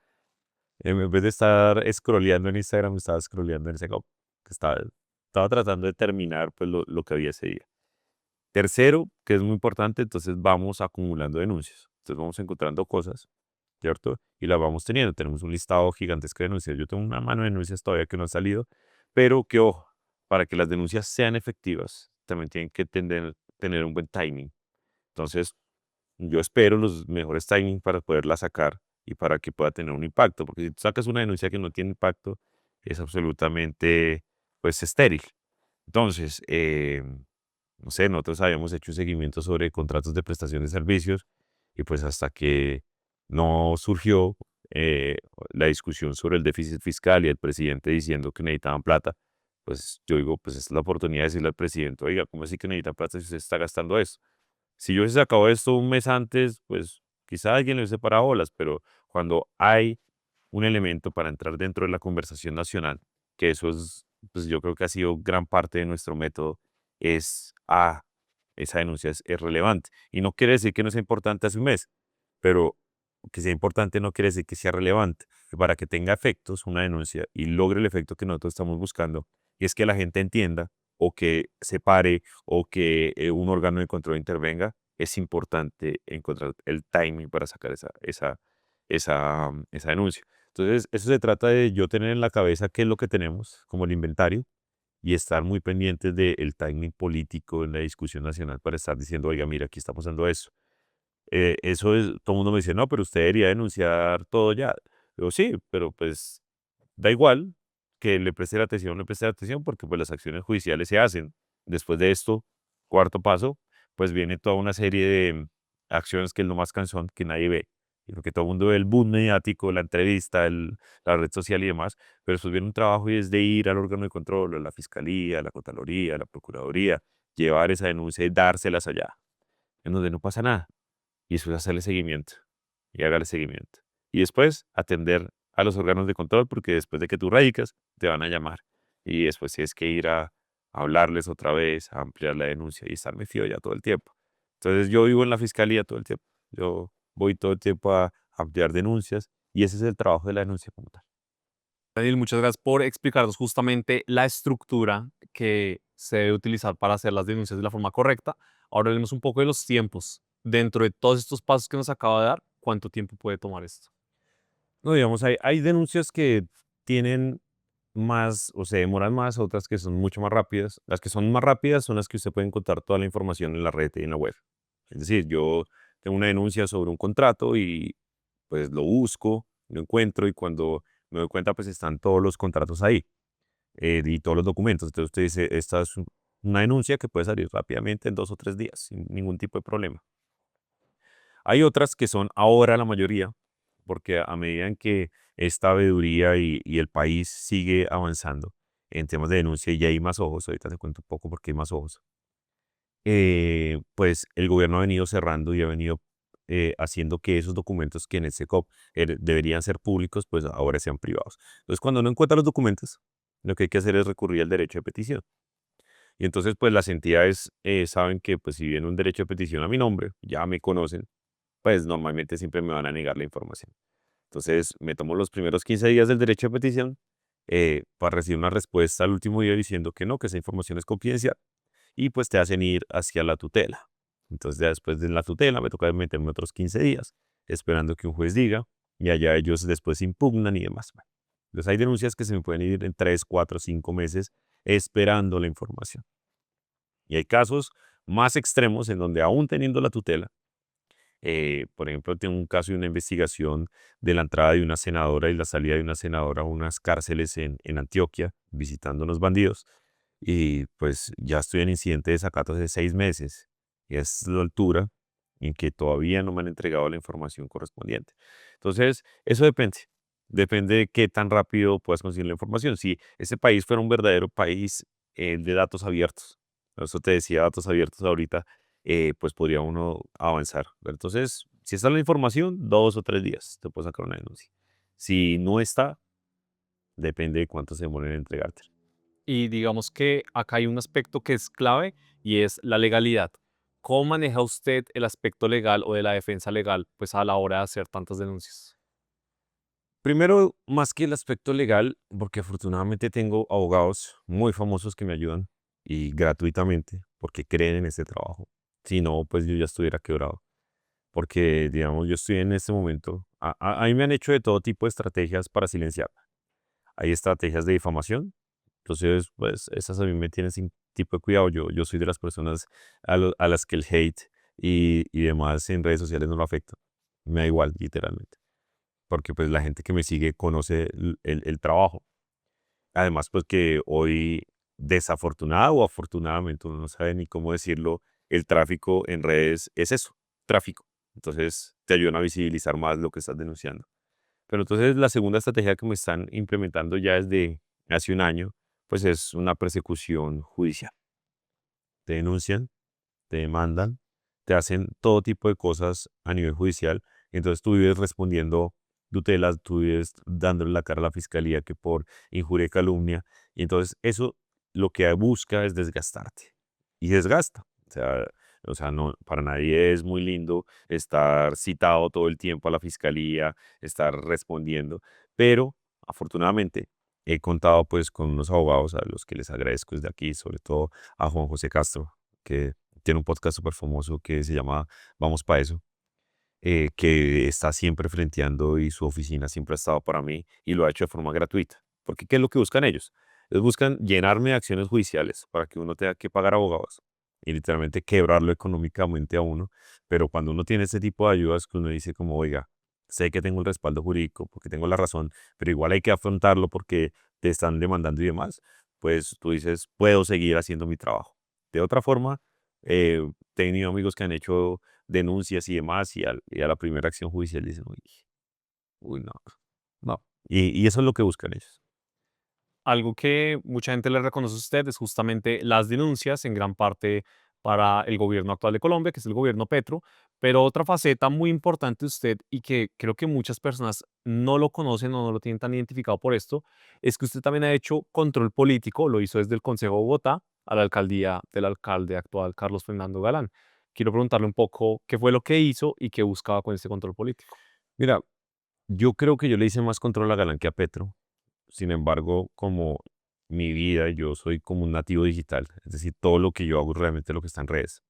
En vez de estar scrolleando en Instagram, estaba scrolleando en ese que estaba tratando de terminar pues lo que había ese día. Tercero, que es muy importante, entonces vamos acumulando denuncias. Entonces vamos encontrando cosas, ¿cierto? Y las vamos teniendo. Tenemos un listado gigantesco de denuncias. Yo tengo una mano de denuncias todavía que no han salido, pero que ojo, para que las denuncias sean efectivas, también tienen que tener un buen timing. Entonces, yo espero los mejores timing para poderla sacar y para que pueda tener un impacto, porque si tú sacas una denuncia que no tiene impacto, es absolutamente, pues, estéril. Entonces, no sé, nosotros habíamos hecho un seguimiento sobre contratos de prestación de servicios y pues hasta que no surgió eh, la discusión sobre el déficit fiscal y el presidente diciendo que necesitaban plata, pues yo digo, pues esta es la oportunidad de decirle al presidente, oiga, ¿cómo así que necesita plata si usted está gastando eso? Si yo hubiese sacado esto un mes antes, pues quizá alguien le hubiese parado bolas, pero cuando hay un elemento para entrar dentro de la conversación nacional, que eso es, pues yo creo que ha sido gran parte de nuestro método, es, esa denuncia es relevante. Y no quiere decir que no sea importante hace un mes, pero que sea importante no quiere decir que sea relevante. Para que tenga efectos una denuncia y logre el efecto que nosotros estamos buscando, y es que la gente entienda o que se pare o que un órgano de control intervenga, es importante encontrar el timing para sacar esa denuncia. Entonces, eso se trata de yo tener en la cabeza qué es lo que tenemos como el inventario y estar muy pendientes del timing político en la discusión nacional para estar diciendo, oiga, mira, aquí está pasando eso. Eso es, todo el mundo me dice, no, pero usted debería denunciar todo ya. Digo, sí, pero pues da igual que le preste la atención o no le preste la atención porque pues las acciones judiciales se hacen. Después de esto, cuarto paso, pues viene toda una serie de acciones que es lo más cansón que nadie ve. Y porque todo el mundo ve el boom mediático, la entrevista, la red social y demás, pero después viene un trabajo y es de ir al órgano de control, a la fiscalía, a la contraloría, a la procuraduría, llevar esa denuncia y dárselas allá, en donde no pasa nada. Y después hacerle seguimiento y hágale seguimiento. Y después atender a los órganos de control porque después de que tú radicas, te van a llamar. Y después tienes que ir a hablarles otra vez, a ampliar la denuncia y estar metido ya todo el tiempo. Entonces yo vivo en la fiscalía todo el tiempo. Yo voy todo el tiempo a ampliar denuncias y ese es el trabajo de la denuncia como tal. Daniel, muchas gracias por explicarnos justamente la estructura que se debe utilizar para hacer las denuncias de la forma correcta. Ahora hablemos un poco de los tiempos. Dentro de todos estos pasos que nos acaba de dar, ¿cuánto tiempo puede tomar esto? No, digamos, hay denuncias que tienen más o se demoran más, otras que son mucho más rápidas. Las que son más rápidas son las que usted puede encontrar toda la información en la red y en la web. Es decir, yo tengo una denuncia sobre un contrato y pues lo busco, lo encuentro y cuando me doy cuenta pues están todos los contratos ahí y todos los documentos. Entonces usted dice, esta es una denuncia que puede salir rápidamente en 2 o 3 días sin ningún tipo de problema. Hay otras que son ahora la mayoría, porque a medida en que esta veeduría y el país sigue avanzando en temas de denuncia y ya hay más ojos, ahorita te cuento un poco por qué hay más ojos, pues el gobierno ha venido cerrando y ha venido haciendo que esos documentos que en el SECOP deberían ser públicos, pues ahora sean privados. Entonces, cuando no encuentra los documentos, lo que hay que hacer es recurrir al derecho de petición. Y entonces, pues las entidades saben que, pues si viene un derecho de petición a mi nombre, ya me conocen, pues normalmente siempre me van a negar la información. Entonces, me tomo los primeros 15 días del derecho de petición para recibir una respuesta al último día diciendo que no, que esa información es confidencial y pues te hacen ir hacia la tutela. Entonces, ya después de la tutela me toca meterme otros 15 días esperando que un juez diga y allá ellos después impugnan y demás. Bueno, entonces, hay denuncias que se me pueden ir en 3, 4, 5 meses esperando la información. Y hay casos más extremos en donde aún teniendo la tutela, por ejemplo, tengo un caso de una investigación de la entrada de una senadora y la salida de una senadora a unas cárceles en Antioquia, visitando unos bandidos. Y pues ya estoy en incidente de desacato hace 6 meses. Y es la altura en que todavía no me han entregado la información correspondiente. Entonces, eso depende. Depende de qué tan rápido puedas conseguir la información. Si ese país fuera un verdadero país de datos abiertos, eso te decía datos abiertos ahorita, pues podría uno avanzar. ¿Verdad? Entonces, si está la información, 2 o 3 días te puedo sacar una denuncia. Si no está, depende de cuánto se demoren en entregarte. Y digamos que acá hay un aspecto que es clave y es la legalidad. ¿Cómo maneja usted el aspecto legal o de la defensa legal, pues a la hora de hacer tantas denuncias? Primero, más que el aspecto legal, porque afortunadamente tengo abogados muy famosos que me ayudan y gratuitamente, porque creen en este trabajo. Si no, pues yo ya estuviera quebrado. Porque, digamos, yo estoy en este momento, a mí me han hecho de todo tipo de estrategias para silenciar. Hay estrategias de difamación, entonces, pues esas a mí me tienen sin tipo de cuidado. Yo soy de las personas a las que el hate y demás en redes sociales no lo afecta. Me da igual, literalmente, porque pues la gente que me sigue conoce el trabajo. Además, pues que hoy, desafortunada o afortunadamente, uno no sabe ni cómo decirlo, el tráfico en redes es eso, tráfico. Entonces, te ayudan a visibilizar más lo que estás denunciando. Pero entonces la segunda estrategia que me están implementando ya desde hace un año, pues es una persecución judicial. Te denuncian, te demandan, te hacen todo tipo de cosas a nivel judicial. Entonces tú vives respondiendo tutelas, tú vives dándole la cara a la fiscalía que por injuria y calumnia. Y entonces eso lo que busca es desgastarte. Y desgasta. O sea, no, para nadie es muy lindo estar citado todo el tiempo a la fiscalía, estar respondiendo. Pero afortunadamente he contado pues con unos abogados a los que les agradezco desde aquí, sobre todo a Juan José Castro, que tiene un podcast súper famoso que se llama Vamos pa' eso, que está siempre frenteando y su oficina siempre ha estado para mí y lo ha hecho de forma gratuita. Porque ¿qué es lo que buscan ellos? Ellos buscan llenarme de acciones judiciales para que uno tenga que pagar abogados y literalmente quebrarlo económicamente a uno. Pero cuando uno tiene ese tipo de ayudas que uno dice como, oiga, sé que tengo el respaldo jurídico porque tengo la razón, pero igual hay que afrontarlo porque te están demandando y demás, pues tú dices, puedo seguir haciendo mi trabajo. De otra forma, he tenido amigos que han hecho denuncias y demás, y a la primera acción judicial dicen, uy, uy, no, no. Y eso es lo que buscan ellos. Algo que mucha gente le reconoce a usted es justamente las denuncias, en gran parte para el gobierno actual de Colombia, que es el gobierno Petro, pero otra faceta muy importante de usted y que creo que muchas personas no lo conocen o no lo tienen tan identificado por esto, es que usted también ha hecho control político, lo hizo desde el Consejo de Bogotá a la alcaldía del alcalde actual, Carlos Fernando Galán. Quiero preguntarle un poco qué fue lo que hizo y qué buscaba con este control político. Mira, yo creo que yo le hice más control a Galán que a Petro. Sin embargo, como mi vida, yo soy como un nativo digital, es decir, todo lo que yo hago es realmente lo que está en redes.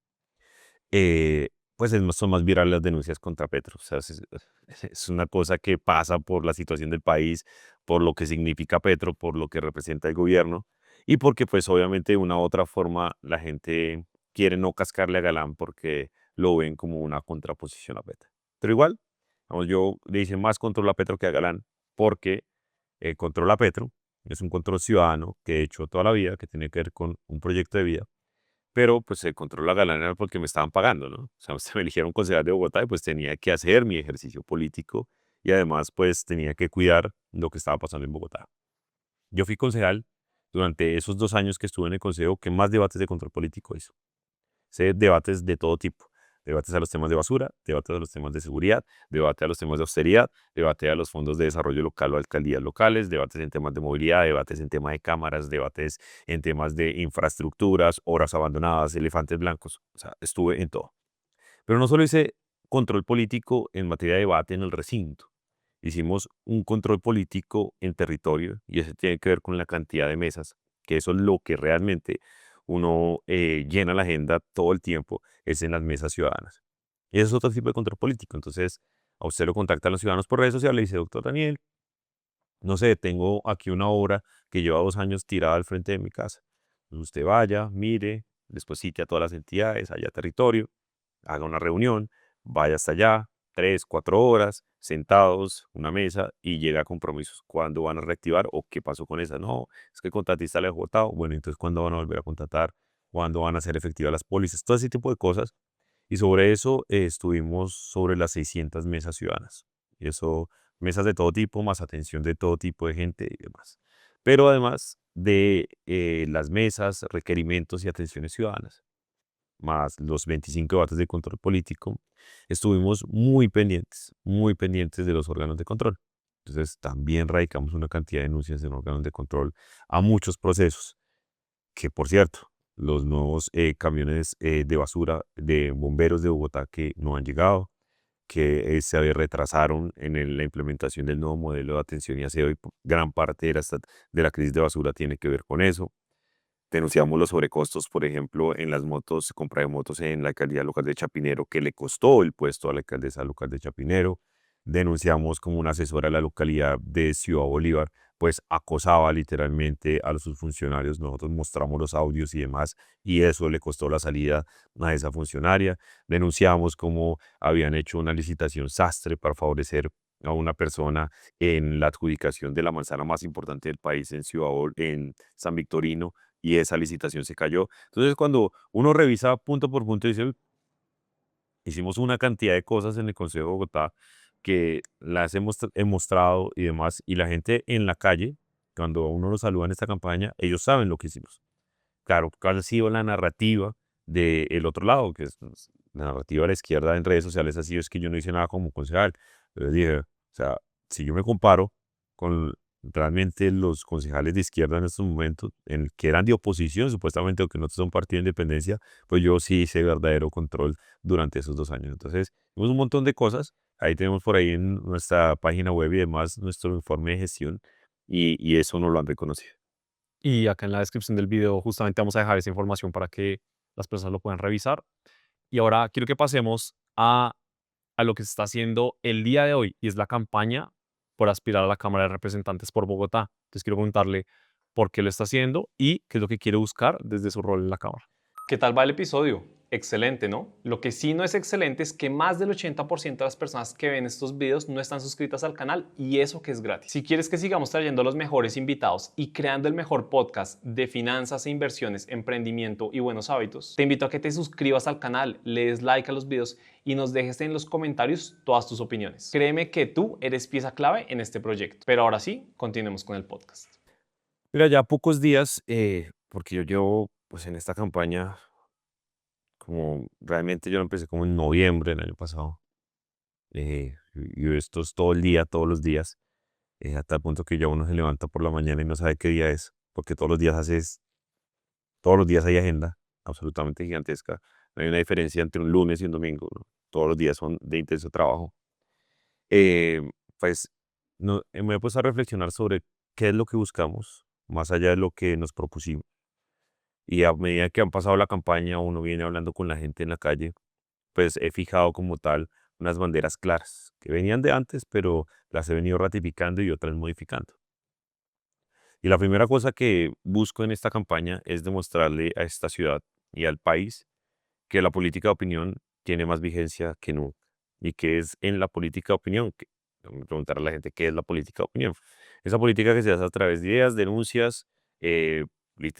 Pues son más virales las denuncias contra Petro. O sea, es una cosa que pasa por la situación del país, por lo que significa Petro, por lo que representa el gobierno y porque pues obviamente de una u otra forma la gente quiere no cascarle a Galán porque lo ven como una contraposición a Petro. Pero igual, vamos, yo le hice más control a Petro que a Galán porque control a Petro es un control ciudadano que he hecho toda la vida, que tiene que ver con un proyecto de vida, pero pues el control la galana era porque me estaban pagando, ¿no? O sea, me eligieron concejal de Bogotá y pues tenía que hacer mi ejercicio político y además pues tenía que cuidar lo que estaba pasando en Bogotá. Yo fui concejal durante esos 2 años que estuve en el consejo que más debates de control político hizo. Sé debates de todo tipo. Debates a los temas de basura, debates a los temas de seguridad, debate a los temas de austeridad, debate a los fondos de desarrollo local o alcaldías locales, debates en temas de movilidad, debates en temas de cámaras, debates en temas de infraestructuras, obras abandonadas, elefantes blancos. O sea, estuve en todo. Pero no solo hice control político en materia de debate en el recinto. Hicimos un control político en territorio y eso tiene que ver con la cantidad de mesas, que eso es lo que realmente uno llena la agenda todo el tiempo, es en las mesas ciudadanas. Y eso es otro tipo de control político. Entonces, a usted lo contactan los ciudadanos por redes sociales y dice, doctor Daniel, no sé, tengo aquí una obra que lleva 2 años tirada al frente de mi casa. Usted vaya, mire, después cite a todas las entidades, haya territorio, haga una reunión, vaya hasta allá, 3, 4 horas, sentados, una mesa, y llega a compromisos. ¿Cuándo van a reactivar o qué pasó con esa? No, es que el contratista le ha votado. Bueno, entonces, ¿cuándo van a volver a contratar? ¿Cuándo van a hacer efectivas las pólizas? Todo ese tipo de cosas. Y sobre eso estuvimos sobre las 600 mesas ciudadanas. Y eso, mesas de todo tipo, más atención de todo tipo de gente y demás. Pero además de las mesas, requerimientos y atenciones ciudadanas más los 25 debates de control político, estuvimos muy pendientes de los órganos de control. Entonces, también radicamos una cantidad de denuncias en órganos de control a muchos procesos, que por cierto, los nuevos camiones de basura de bomberos de Bogotá que no han llegado, que se retrasaron en la implementación del nuevo modelo de atención y aseo y gran parte de la crisis de basura tiene que ver con eso. Denunciamos los sobrecostos, por ejemplo, en las motos, compra de motos en la alcaldía local de Chapinero, que le costó el puesto a la alcaldesa local de Chapinero. Denunciamos como una asesora de la localidad de Ciudad Bolívar, pues acosaba literalmente a sus funcionarios. Nosotros mostramos los audios y demás, y eso le costó la salida a esa funcionaria. Denunciamos como habían hecho una licitación sastre para favorecer a una persona en la adjudicación de la manzana más importante del país en San Victorino, y esa licitación se cayó. Entonces, cuando uno revisa punto por punto, dice: "Uy, hicimos una cantidad de cosas en el Consejo de Bogotá que las he mostrado y demás", y la gente en la calle, cuando a uno lo saluda en esta campaña, ellos saben lo que hicimos. Claro, ¿cuál ha sido la narrativa del otro lado? Que es pues, la narrativa de la izquierda en redes sociales ha sido es que yo no hice nada como concejal. Pero dije, o sea, si yo me comparo con realmente los concejales de izquierda en estos momentos, que eran de oposición supuestamente, o que no son partido de independencia, pues yo sí hice verdadero control durante esos 2 años. Entonces, hicimos un montón de cosas. Ahí tenemos por ahí en nuestra página web y demás nuestro informe de gestión, y eso no lo han reconocido. Y acá en la descripción del video justamente vamos a dejar esa información para que las personas lo puedan revisar. Y ahora quiero que pasemos a lo que se está haciendo el día de hoy y es la campaña por aspirar a la Cámara de Representantes por Bogotá. Entonces quiero preguntarle por qué lo está haciendo y qué es lo que quiere buscar desde su rol en la Cámara. ¿Qué tal va el episodio? Excelente, ¿no? Lo que sí no es excelente es que más del 80% de las personas que ven estos videos no están suscritas al canal y eso que es gratis. Si quieres que sigamos trayendo a los mejores invitados y creando el mejor podcast de finanzas e inversiones, emprendimiento y buenos hábitos, te invito a que te suscribas al canal, le des like a los videos y nos dejes en los comentarios todas tus opiniones. Créeme que tú eres pieza clave en este proyecto. Pero ahora sí, continuemos con el podcast. Mira, ya pocos días, porque yo llevo pues en esta campaña, como realmente yo lo empecé como en noviembre del año pasado, y esto es todo el día, todos los días, hasta el punto que ya uno se levanta por la mañana y no sabe qué día es, porque todos los días hay agenda absolutamente gigantesca. No hay una diferencia entre un lunes y un domingo, ¿no? Todos los días son de intenso trabajo. Eh, pues no, me he puesto a reflexionar sobre qué es lo que buscamos, más allá de lo que nos propusimos. Y a medida que han pasado la campaña, uno viene hablando con la gente en la calle, pues he fijado como tal unas banderas claras, que venían de antes, pero las he venido ratificando y otras modificando. Y la primera cosa que busco en esta campaña es demostrarle a esta ciudad y al país que la política de opinión tiene más vigencia que nunca. Y que es en la política de opinión, preguntar a la gente qué es la política de opinión. Esa política que se hace a través de ideas, denuncias, eh,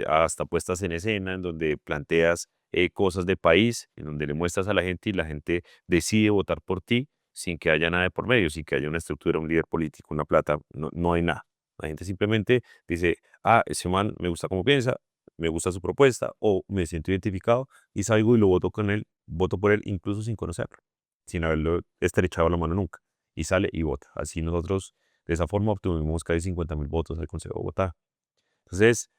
hasta puestas en escena, en donde planteas cosas de país, en donde le muestras a la gente y la gente decide votar por ti sin que haya nada de por medio, sin que haya una estructura, un líder político, una plata, no, no hay nada. La gente simplemente dice, ah, ese man me gusta cómo piensa, me gusta su propuesta o me siento identificado y salgo y lo voto con él, voto por él incluso sin conocerlo, sin haberlo estrechado la mano nunca. Y sale y vota. Así nosotros de esa forma obtuvimos casi 50.000 votos al Consejo de Bogotá. Entonces,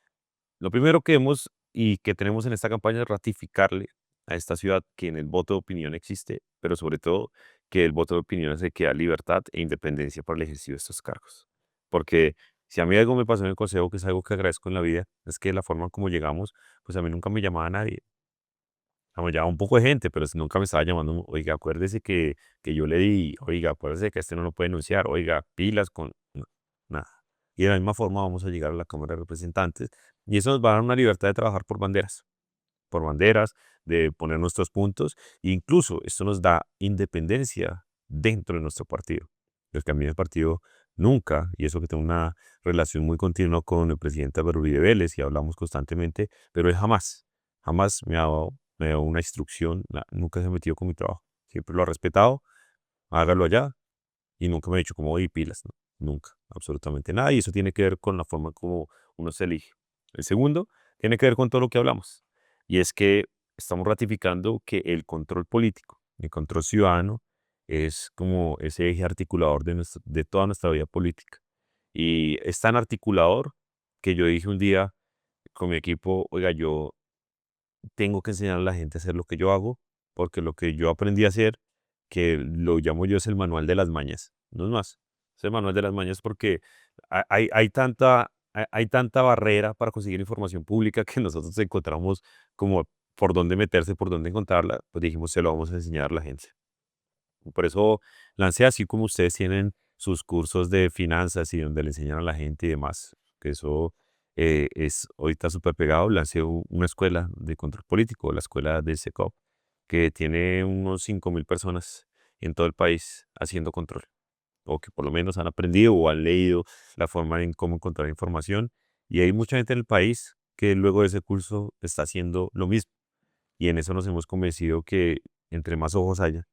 lo primero que hemos y que tenemos en esta campaña es ratificarle a esta ciudad que en el voto de opinión existe, pero sobre todo que el voto de opinión es el que da libertad e independencia para el ejercicio de estos cargos. Porque si a mí algo me pasó en el consejo, que es algo que agradezco en la vida, es que la forma en como llegamos, pues a mí nunca me llamaba nadie. Me llamaba un poco de gente, pero nunca me estaba llamando, oiga, acuérdese que yo le di, oiga, acuérdese que este no lo puede denunciar, oiga, pilas con... no, nada. Y de la misma forma vamos a llegar a la Cámara de Representantes y eso nos va a dar una libertad de trabajar por banderas, de poner nuestros puntos, e incluso esto nos da independencia dentro de nuestro partido. Porque a mí el partido nunca, y eso que tengo una relación muy continua con el presidente Álvaro Uribe Vélez y hablamos constantemente, pero él jamás me ha dado una instrucción, nunca se ha metido con mi trabajo. Siempre lo ha respetado, hágalo allá, y nunca me ha dicho como, oye, pilas, ¿no? Nunca, absolutamente nada, y eso tiene que ver con la forma como uno se elige. El segundo tiene que ver con todo lo que hablamos, y es que estamos ratificando que el control político, el control ciudadano, es como ese eje articulador de toda nuestra vida política. Y es tan articulador que yo dije un día con mi equipo, oiga, yo tengo que enseñar a la gente a hacer lo que yo hago, porque lo que yo aprendí a hacer, que lo llamo yo es el manual de las mañas, no es más. Es el manual de las mañas porque hay tanta barrera para conseguir información pública que nosotros encontramos como por dónde meterse, por dónde encontrarla, pues dijimos, se lo vamos a enseñar a la gente. Por eso lancé así como ustedes tienen sus cursos de finanzas y donde le enseñan a la gente y demás, que eso es ahorita súper pegado, lancé una escuela de control político, la escuela de SECOP, que tiene unos 5.000 personas en todo el país haciendo control, o que por lo menos han aprendido o han leído la forma en cómo encontrar información. Y hay mucha gente en el país que luego de ese curso está haciendo lo mismo. Y en eso nos hemos convencido que entre más ojos haya,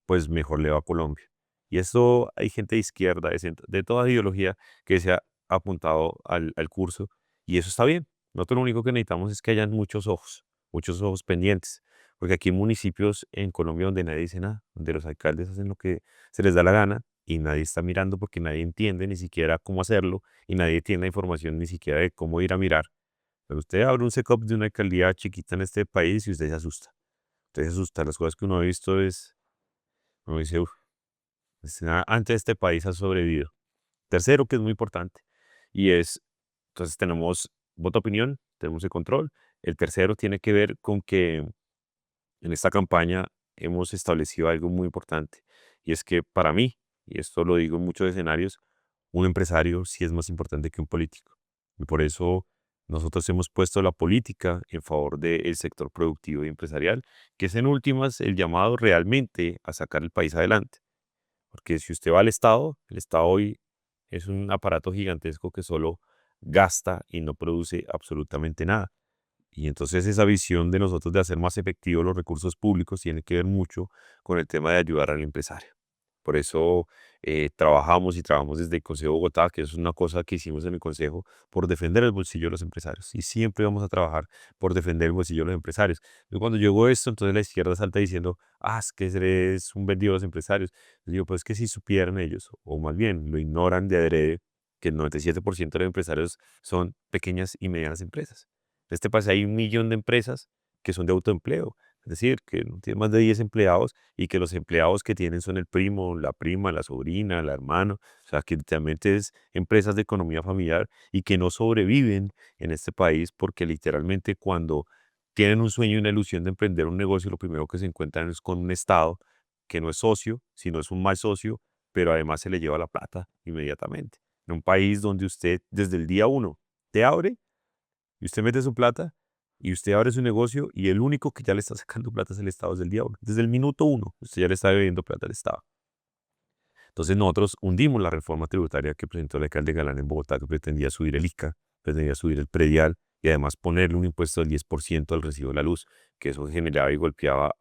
pues mejor le va a Colombia. Y esto hay gente de izquierda, de toda ideología que se ha apuntado al curso y eso está bien. Nosotros lo único que necesitamos es que hayan muchos ojos pendientes, porque aquí hay municipios en Colombia donde nadie dice nada, donde los alcaldes hacen lo que se les da la gana y nadie está mirando porque nadie entiende ni siquiera cómo hacerlo y nadie tiene la información ni siquiera de cómo ir a mirar. Pero usted abre un SECOP de una alcaldía chiquita en este país y usted se asusta. Usted se asusta. Las cosas que uno ha visto es, uno dice, "Uf, antes este país ha sobrevivido". Tercero, que es muy importante, y es, entonces tenemos voto opinión, tenemos el control. El tercero tiene que ver con que en esta campaña hemos establecido algo muy importante, y es que para mí, y esto lo digo en muchos escenarios, un empresario sí es más importante que un político. Y por eso nosotros hemos puesto la política en favor del sector productivo y empresarial, que es en últimas el llamado realmente a sacar el país adelante. Porque si usted va al Estado, el Estado hoy es un aparato gigantesco que solo gasta y no produce absolutamente nada. Y entonces esa visión de nosotros de hacer más efectivos los recursos públicos tiene que ver mucho con el tema de ayudar al empresario. Por eso trabajamos desde el Consejo de Bogotá, que es una cosa que hicimos en el Consejo, por defender el bolsillo de los empresarios. Y siempre vamos a trabajar por defender el bolsillo de los empresarios. Y cuando llegó esto, entonces la izquierda salta diciendo, es que eres un vendido a los empresarios. Yo digo, pues es que si supieran ellos, o más bien lo ignoran de adrede, que el 97% de los empresarios son pequeñas y medianas empresas. En este país hay 1.000.000 de empresas que son de autoempleo, es decir, que no tienen más de 10 empleados y que los empleados que tienen son el primo, la prima, la sobrina, la hermana, o sea, que literalmente es empresas de economía familiar y que no sobreviven en este país porque literalmente cuando tienen un sueño y una ilusión de emprender un negocio, lo primero que se encuentran es con un Estado que no es socio, sino es un mal socio, pero además se le lleva la plata inmediatamente. En un país donde usted desde el día uno te abre y usted mete su plata y usted abre su negocio y el único que ya le está sacando plata es el Estado desde el día uno. Desde el minuto uno, usted ya le está debiendo plata al Estado. Entonces nosotros hundimos la reforma tributaria que presentó el alcalde Galán en Bogotá, que pretendía subir el ICA, pretendía subir el predial y además ponerle un impuesto del 10% al recibo de la luz, que eso generaba y golpeaba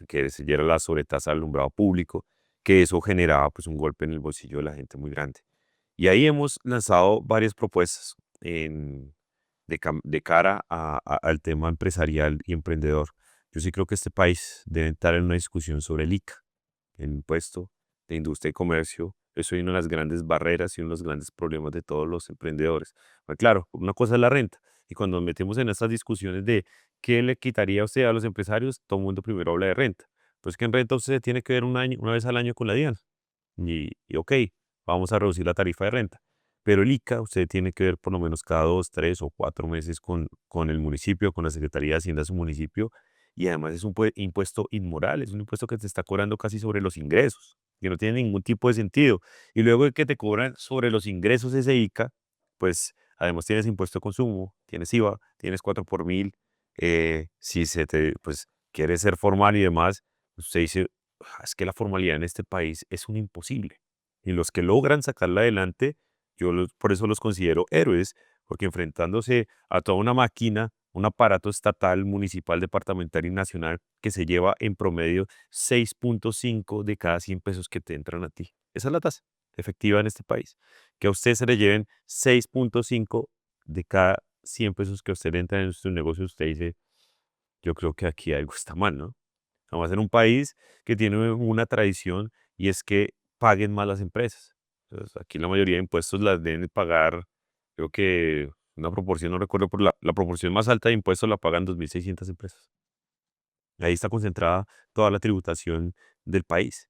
que se diera la sobretasa al alumbrado público, que eso generaba pues un golpe en el bolsillo de la gente muy grande. Y ahí hemos lanzado varias propuestas de cara al tema empresarial y emprendedor. Yo sí creo que este país debe estar en una discusión sobre el ICA, el impuesto de industria y comercio. Eso es una de las grandes barreras y uno de los grandes problemas de todos los emprendedores. Pues claro, una cosa es la renta. Y cuando nos metemos en estas discusiones de qué le quitaría a usted a los empresarios, todo el mundo primero habla de renta. Pues que en renta usted tiene que ver una vez al año con la DIAN. Y ok, vamos a reducir la tarifa de renta. Pero el ICA usted tiene que ver por lo menos cada 2, 3 o 4 meses con el municipio, con la Secretaría de Hacienda de su municipio. Y además es un impuesto inmoral, es un impuesto que te está cobrando casi sobre los ingresos, que no tiene ningún tipo de sentido. Y luego de que te cobran sobre los ingresos ese ICA, pues además tienes impuesto de consumo, tienes IVA, tienes 4 por mil. Si pues, quieres ser formal y demás, usted dice, Es que la formalidad en este país es un imposible. Y los que logran sacarla adelante, por eso los considero héroes, porque enfrentándose a toda una máquina, un aparato estatal, municipal, departamental y nacional que se lleva en promedio 6.5 de cada 100 pesos que te entran a ti. Esa es la tasa efectiva en este país. Que a usted se le lleven 6.5 de cada 100 pesos que a usted le entran en su negocio, usted dice, yo creo que aquí algo está mal, ¿no? Vamos a ser un país que tiene una tradición y es que paguen más las empresas. Entonces, aquí la mayoría de impuestos las deben pagar, creo que una proporción, no recuerdo, por la proporción más alta de impuestos la pagan 2.600 empresas. Ahí está concentrada toda la tributación del país.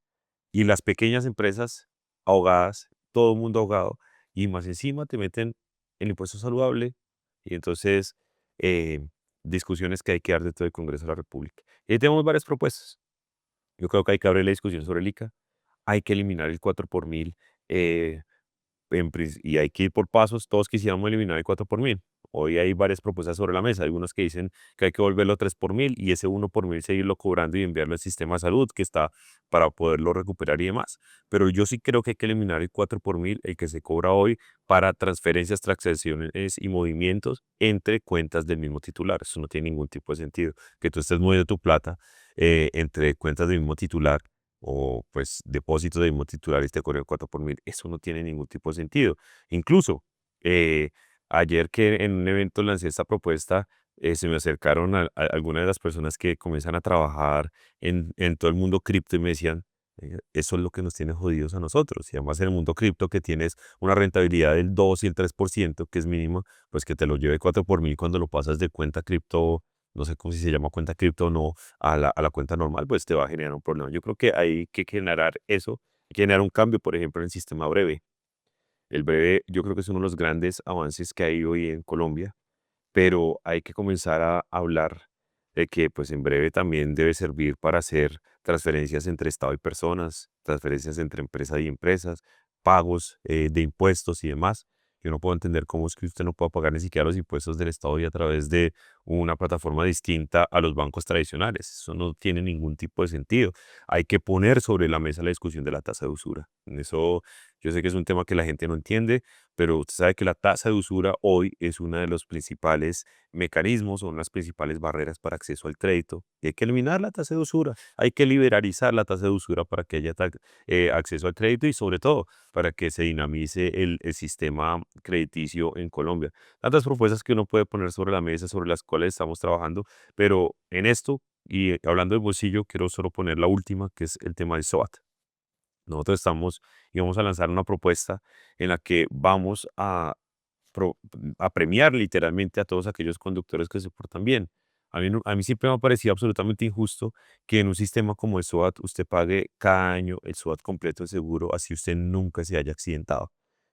Y las pequeñas empresas ahogadas, todo el mundo ahogado, y más encima te meten el impuesto saludable, y entonces eh, discusiones que hay que dar dentro del Congreso de la República. Y ahí tenemos varias propuestas. Yo creo que hay que abrir la discusión sobre el ICA, hay que eliminar el 4 por mil, eh, y hay que ir por pasos. Todos quisiéramos eliminar el 4 por mil. Hoy hay varias propuestas sobre la mesa. Algunos que dicen que hay que volverlo 3 por mil y ese 1 por mil seguirlo cobrando y enviarlo al sistema de salud que está para poderlo recuperar y demás. Pero yo sí creo que hay que eliminar el 4 por mil, el que se cobra hoy para transferencias, transacciones y movimientos entre cuentas del mismo titular. Eso no tiene ningún tipo de sentido. Que tú estés moviendo tu plata entre cuentas del mismo titular o pues depósitos de mismo titular y te cobran 4 por mil, eso no tiene ningún tipo de sentido. Incluso eh, ayer que en un evento lancé esta propuesta, se me acercaron algunas de las personas que comienzan a trabajar en todo el mundo cripto y me decían, eso es lo que nos tiene jodidos a nosotros. Y además en el mundo cripto que tienes una rentabilidad del 2 y el 3%, que es mínimo, pues que te lo lleve 4 por mil cuando lo pasas de cuenta cripto, no sé cómo si se llama cuenta cripto o no, a la cuenta normal, pues te va a generar un problema. Yo creo que hay que generar eso, hay que generar un cambio, por ejemplo, en el sistema breve. El breve yo creo que es uno de los grandes avances que hay hoy en Colombia, pero hay que comenzar a hablar de que pues en breve también debe servir para hacer transferencias entre Estado y personas, transferencias entre empresas y empresas, pagos de impuestos y demás. Yo no puedo entender cómo es que usted no pueda pagar ni siquiera los impuestos del Estado y a través de una plataforma distinta a los bancos tradicionales. Eso no tiene ningún tipo de sentido. Hay que poner sobre la mesa la discusión de la tasa de usura. Eso yo sé que es un tema que la gente no entiende, pero usted sabe que la tasa de usura hoy es uno de los principales mecanismos o unas principales barreras para acceso al crédito. Y hay que eliminar la tasa de usura, hay que liberalizar la tasa de usura para que haya acceso al crédito y sobre todo para que se dinamice el sistema crediticio en Colombia. Tantas propuestas que uno puede poner sobre la mesa, sobre las cuales estamos trabajando, pero en esto, y hablando del bolsillo, quiero solo poner la última, que es el tema del SOAT. Nosotros estamos y vamos a lanzar una propuesta en la que vamos pro- a premiar literalmente a todos aquellos conductores que se portan bien. A mí siempre me ha parecido absolutamente injusto que en un sistema como el SOAT usted pague cada año el SOAT completo de seguro, así usted nunca se haya accidentado.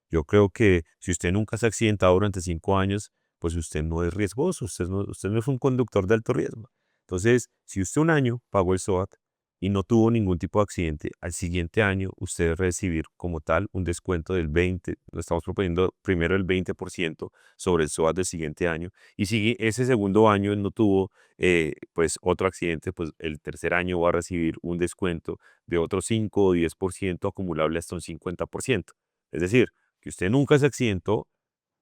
Yo creo que si usted nunca se ha accidentado durante 5 años, pues usted no es riesgoso, usted no es un conductor de alto riesgo. Entonces, si usted un año pagó el SOAT y no tuvo ningún tipo de accidente, al siguiente año usted debe recibir como tal un descuento del 20, lo estamos proponiendo primero el 20% sobre el SOAT del siguiente año, y si ese segundo año no tuvo pues otro accidente, pues el tercer año va a recibir un descuento de otro 5 o 10% acumulable hasta un 50%. Es decir, que usted nunca se accidentó,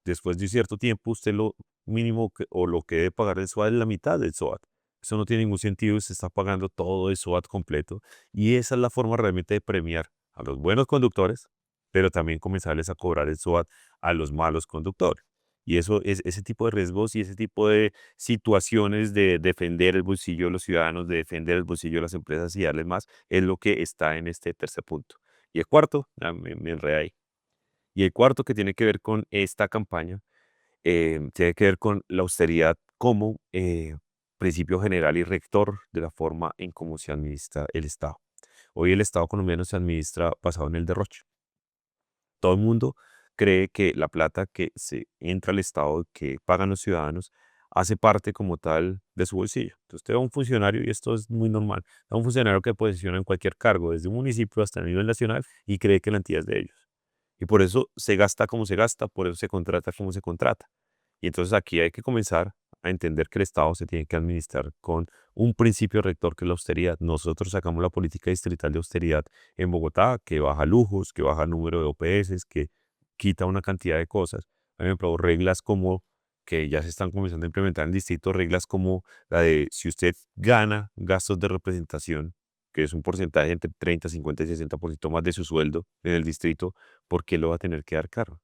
después de cierto tiempo usted lo mínimo o lo que debe pagar el SOAT es la mitad del SOAT. Eso no tiene ningún sentido, se está pagando todo el SOAT completo y esa es la forma realmente de premiar a los buenos conductores, pero también comenzarles a cobrar el SOAT a los malos conductores. Y eso es ese tipo de riesgos y ese tipo de situaciones de defender el bolsillo de los ciudadanos, de defender el bolsillo de las empresas y darles más, es lo que está en este tercer punto. Y el cuarto, me enredé ahí. Y el cuarto que tiene que ver con esta campaña, tiene que ver con la austeridad como principio general y rector de la forma en cómo se administra el Estado. Hoy el Estado colombiano se administra basado en el derroche. Todo el mundo cree que la plata que se entra al Estado, que pagan los ciudadanos, hace parte como tal de su bolsillo. Entonces usted va a un funcionario, y esto es muy normal, a un funcionario que posiciona en cualquier cargo, desde un municipio hasta el nivel nacional, y cree que la entidad es de ellos. Y por eso se gasta como se gasta, por eso se contrata como se contrata. Y entonces aquí hay que comenzar a entender que el Estado se tiene que administrar con un principio rector que es la austeridad. Nosotros sacamos la política distrital de austeridad en Bogotá, que baja lujos, que baja número de OPS, que quita una cantidad de cosas. Por ejemplo, reglas como que ya se están comenzando a implementar en distritos, reglas como la de si usted gana gastos de representación, que es un porcentaje entre 30, 50 y 60% más de su sueldo en el distrito, ¿por qué lo va a tener que dar caro?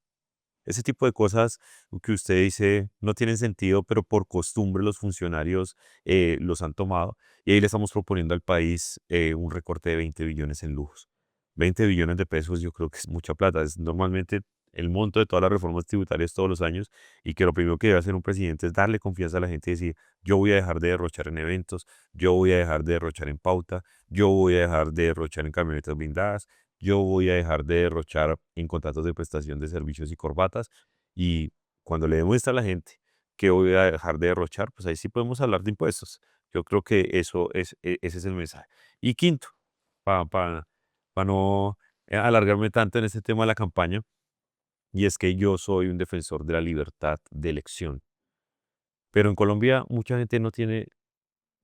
Ese tipo de cosas que usted dice no tienen sentido, pero por costumbre los funcionarios los han tomado. Y ahí le estamos proponiendo al país un recorte de 20 billones en lujos. 20 billones de pesos yo creo que es mucha plata. Normalmente el monto de todas las reformas tributarias todos los años y que lo primero que debe hacer un presidente es darle confianza a la gente y decir, yo voy a dejar de derrochar en eventos, yo voy a dejar de derrochar en pauta, yo voy a dejar de derrochar en camionetas blindadas, yo voy a dejar de derrochar en contratos de prestación de servicios y corbatas. Y cuando le demuestra a la gente que voy a dejar de derrochar, pues ahí sí podemos hablar de impuestos. Yo creo que ese es el mensaje. Y quinto, para no alargarme tanto en este tema de la campaña, y es que yo soy un defensor de la libertad de elección. Pero en Colombia mucha gente no tiene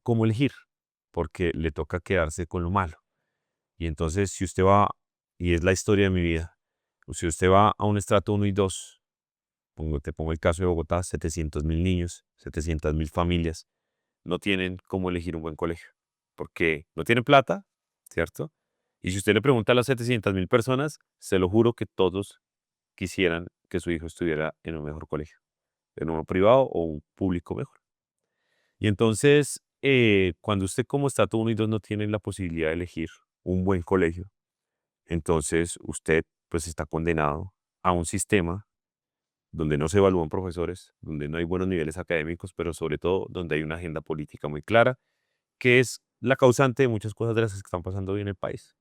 cómo elegir, porque le toca quedarse con lo malo. Y entonces, si usted va, y es la historia de mi vida, si usted va a un estrato 1 y 2, te pongo el caso de Bogotá, 700.000 niños, 700.000 familias, no tienen cómo elegir un buen colegio, porque no tienen plata, ¿cierto? Y si usted le pregunta a las 700.000 personas, se lo juro que todos quisieran que su hijo estuviera en un mejor colegio, en uno privado o un público mejor. Y entonces, cuando usted como estrato 1 y 2 no tiene la posibilidad de elegir un buen colegio, entonces usted pues está condenado a un sistema donde no se evalúan profesores, donde no hay buenos niveles académicos, pero sobre todo donde hay una agenda política muy clara, que es la causante de muchas cosas de las que están pasando hoy en el país.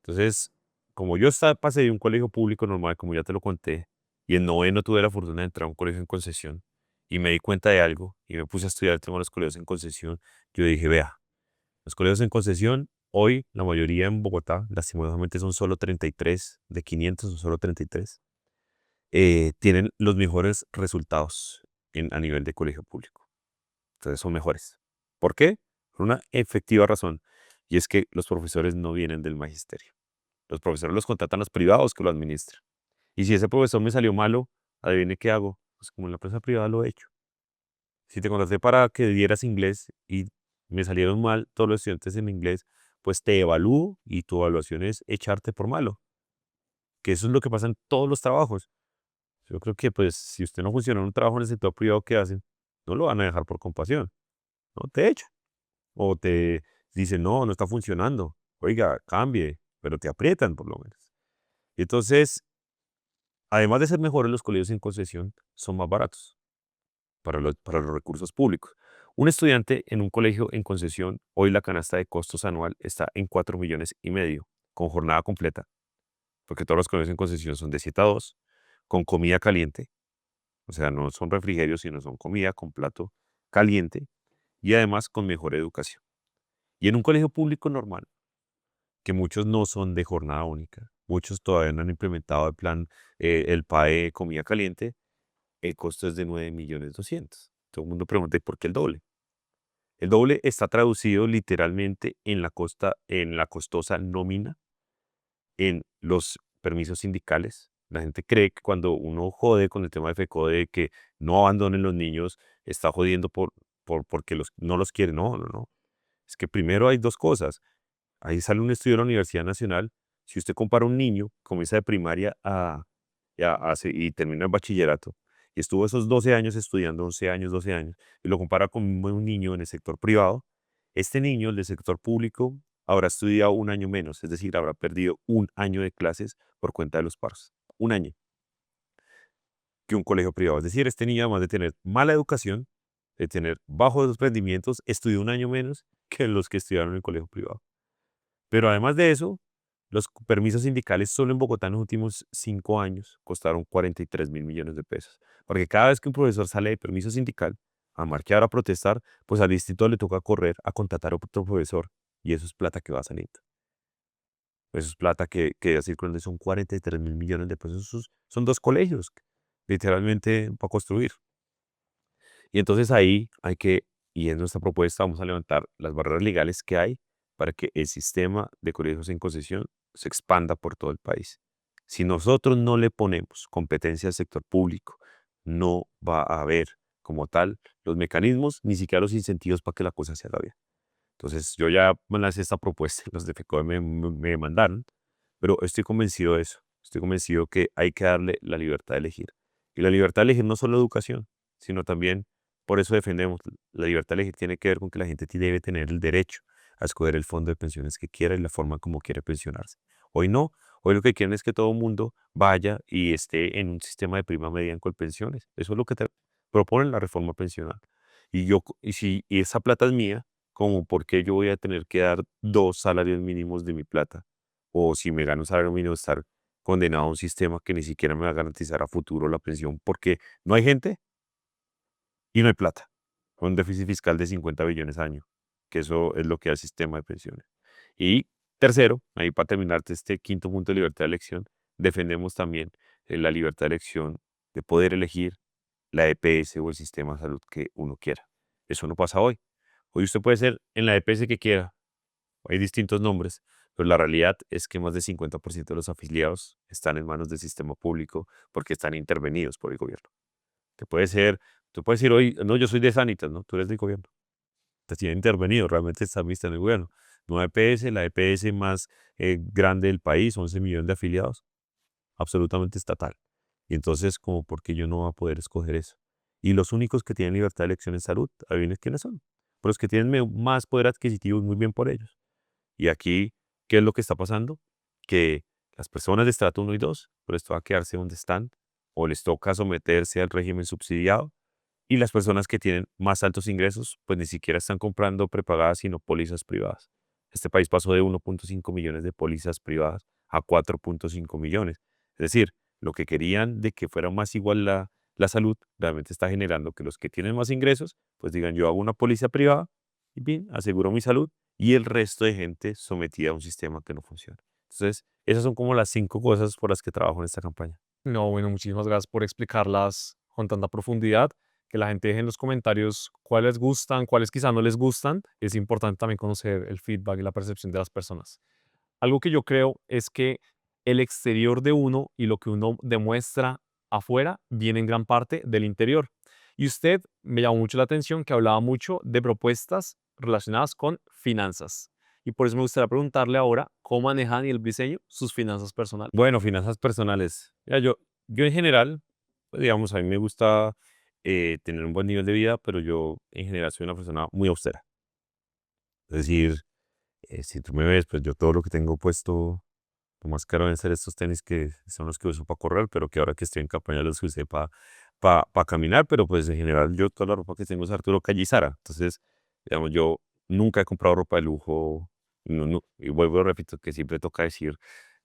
Entonces, como yo pasé de un colegio público normal, como ya te lo conté, y en noveno tuve la fortuna de entrar a un colegio en concesión, y me di cuenta de algo, y me puse a estudiar el tema de los colegios en concesión, yo dije, vea, los colegios en concesión, hoy la mayoría en Bogotá, lastimosamente son solo 33, de 500 son solo 33, tienen los mejores resultados a nivel de colegio público. Entonces son mejores. ¿Por qué? Por una efectiva razón, y es que los profesores no vienen del magisterio. Los profesores los contratan los privados que lo administran. Y si ese profesor me salió malo, adivine qué hago. Pues como en la empresa privada lo he hecho. Si te contraté para que dieras inglés y me salieron mal todos los estudiantes en inglés, pues te evalúo y tu evaluación es echarte por malo. Que eso es lo que pasa en todos los trabajos. Yo creo que pues si usted no funciona en un trabajo en el sector privado, ¿qué hacen? No lo van a dejar por compasión. No te echan. O te dicen, no, no está funcionando. Oiga, cambie, pero te aprietan por lo menos. Y entonces, además de ser mejores, los colegios en concesión son más baratos para los recursos públicos. Un estudiante en un colegio en concesión, hoy la canasta de costos anual está en 4,5 millones, con jornada completa, porque todos los colegios en concesión son de 7 a 2, con comida caliente, o sea, no son refrigerios, sino son comida con plato caliente, y además con mejor educación. Y en un colegio público normal, que muchos no son de jornada única, muchos todavía no han implementado el plan, el PAE comida caliente, el costo es de 9,200,000. Todo el mundo pregunta, ¿y por qué el doble? El doble está traducido literalmente en la costosa nómina, en los permisos sindicales. La gente cree que cuando uno jode con el tema de FECODE, de que no abandonen los niños, está jodiendo porque no los quiere. No, no, no. Es que primero hay dos cosas. Ahí sale un estudio de la Universidad Nacional. Si usted compara un niño, comienza de primaria y termina el bachillerato, y estuvo esos 12 años estudiando, 11 años, 12 años, y lo compara con un niño en el sector privado, este niño, el del sector público, habrá estudiado un año menos, es decir, habrá perdido un año de clases por cuenta de los paros. Un año que un colegio privado. Es decir, este niño, además de tener mala educación, de tener bajos rendimientos, estudió un año menos que los que estudiaron en el colegio privado. Pero además de eso, los permisos sindicales solo en Bogotá en los últimos 5 años costaron 43,000 millones de pesos. Porque cada vez que un profesor sale de permiso sindical a marchar, a protestar, pues al distrito le toca correr a contratar a otro profesor. Y eso es plata que va saliendo. Eso es plata que así circulando, son 43,000 millones de pesos. Son dos colegios, literalmente, para construir. Y entonces ahí y en nuestra propuesta vamos a levantar las barreras legales que hay para que el sistema de colegios en concesión se expanda por todo el país. Si nosotros no le ponemos competencia al sector público, no va a haber como tal los mecanismos, ni siquiera los incentivos para que la cosa se haga bien. Entonces yo ya me lancé esta propuesta, los de FECODE me mandaron, pero estoy convencido de eso. Estoy convencido que hay que darle la libertad de elegir. Y la libertad de elegir no solo educación, sino también, por eso defendemos, la libertad de elegir tiene que ver con que la gente debe tener el derecho a escoger el fondo de pensiones que quiera y la forma como quiere pensionarse. Hoy no, Hoy lo que quieren es que todo el mundo vaya y esté en un sistema de prima media en Colpensiones. Eso es lo que te proponen la reforma pensional. Y si esa plata es mía, ¿cómo por qué yo voy a tener que dar 2 salarios mínimos de mi plata? O si me gano un salario mínimo, estar condenado a un sistema que ni siquiera me va a garantizar a futuro la pensión, porque no hay gente y no hay plata. Un déficit fiscal de 50 billones al año, que eso es lo que da el sistema de pensiones. Y tercero, ahí para terminarte este quinto punto de libertad de elección, defendemos también la libertad de elección de poder elegir la EPS o el sistema de salud que uno quiera. Eso no pasa hoy. Hoy usted puede ser en la EPS que quiera, hay distintos nombres, pero la realidad es que más del 50% de los afiliados están en manos del sistema público porque están intervenidos por el gobierno. Que puede ser, tú puedes decir hoy, no, yo soy de Sanitas, ¿no? Tú eres del gobierno. Te tiene intervenido, realmente está vista en el gobierno. No EPS, la EPS más grande del país, 11 millones de afiliados, absolutamente estatal. Y entonces, como, ¿por qué yo no voy a poder escoger eso? Y los únicos que tienen libertad de elección en salud, ¿adivines quiénes son? Pues los que tienen más poder adquisitivo, y muy bien por ellos. Y aquí, ¿qué es lo que está pasando? Que las personas de estrato 1 y 2, pues les toca quedarse donde están, o les toca someterse al régimen subsidiado, y las personas que tienen más altos ingresos, pues ni siquiera están comprando prepagadas, sino pólizas privadas. Este país pasó de 1.5 millones de pólizas privadas a 4.5 millones. Es decir, lo que querían de que fuera más igual la salud, realmente está generando que los que tienen más ingresos, pues digan, yo hago una póliza privada y bien, aseguro mi salud, y el resto de gente sometida a un sistema que no funciona. Entonces, esas son como las 5 cosas por las que trabajo en esta campaña. No, bueno, muchísimas gracias por explicarlas con tanta profundidad. Que la gente deje en los comentarios cuáles gustan, cuáles quizá no les gustan. Es importante también conocer el feedback y la percepción de las personas. Algo que yo creo es que el exterior de uno y lo que uno demuestra afuera viene en gran parte del interior. Y usted me llamó mucho la atención que hablaba mucho de propuestas relacionadas con finanzas. Y por eso me gustaría preguntarle ahora cómo maneja Daniel Briseño sus finanzas personales. Bueno, finanzas personales. Mira, yo en general, pues, digamos, a mí me gusta tener un buen nivel de vida, pero yo en general soy una persona muy austera. Es decir, si tú me ves, pues yo todo lo que tengo puesto, lo más caro deben ser estos tenis que son los que uso para correr, pero que ahora que estoy en campaña los usé para caminar, pero pues en general yo toda la ropa que tengo es Arturo Calle y Zara. Entonces, digamos, yo nunca he comprado ropa de lujo, y vuelvo y repito que siempre toca decir,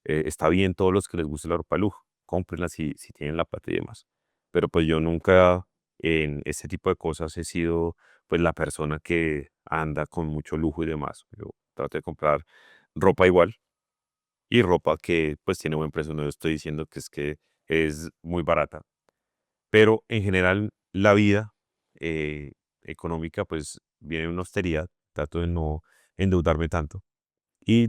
está bien todos los que les guste la ropa de lujo, cómprenla si tienen la plata y demás. Pero pues yo nunca en ese tipo de cosas he sido pues la persona que anda con mucho lujo y demás. Yo trato de comprar ropa igual y ropa que pues tiene buen precio. No estoy diciendo que es muy barata, pero en general la vida económica pues viene en una austeridad. Trato de no endeudarme tanto y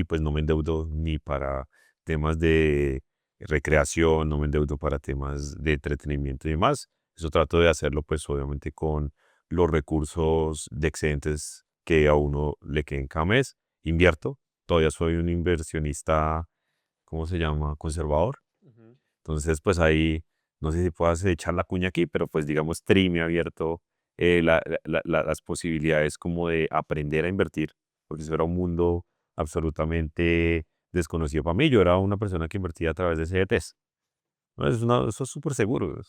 pues no me endeudo ni para temas de recreación, no me endeudo para temas de entretenimiento y demás. Eso trato de hacerlo pues obviamente con los recursos de excedentes que a uno le queden cada mes. Invierto, todavía soy un inversionista, ¿cómo se llama? Conservador. Ujú. Entonces pues ahí, no sé si puedas echar la cuña aquí, pero pues digamos Tri me ha abierto las posibilidades como de aprender a invertir, porque eso era un mundo absolutamente desconocido para mí. Yo era una persona que invertía a través de CDTs. ¿No? Eso es súper seguro.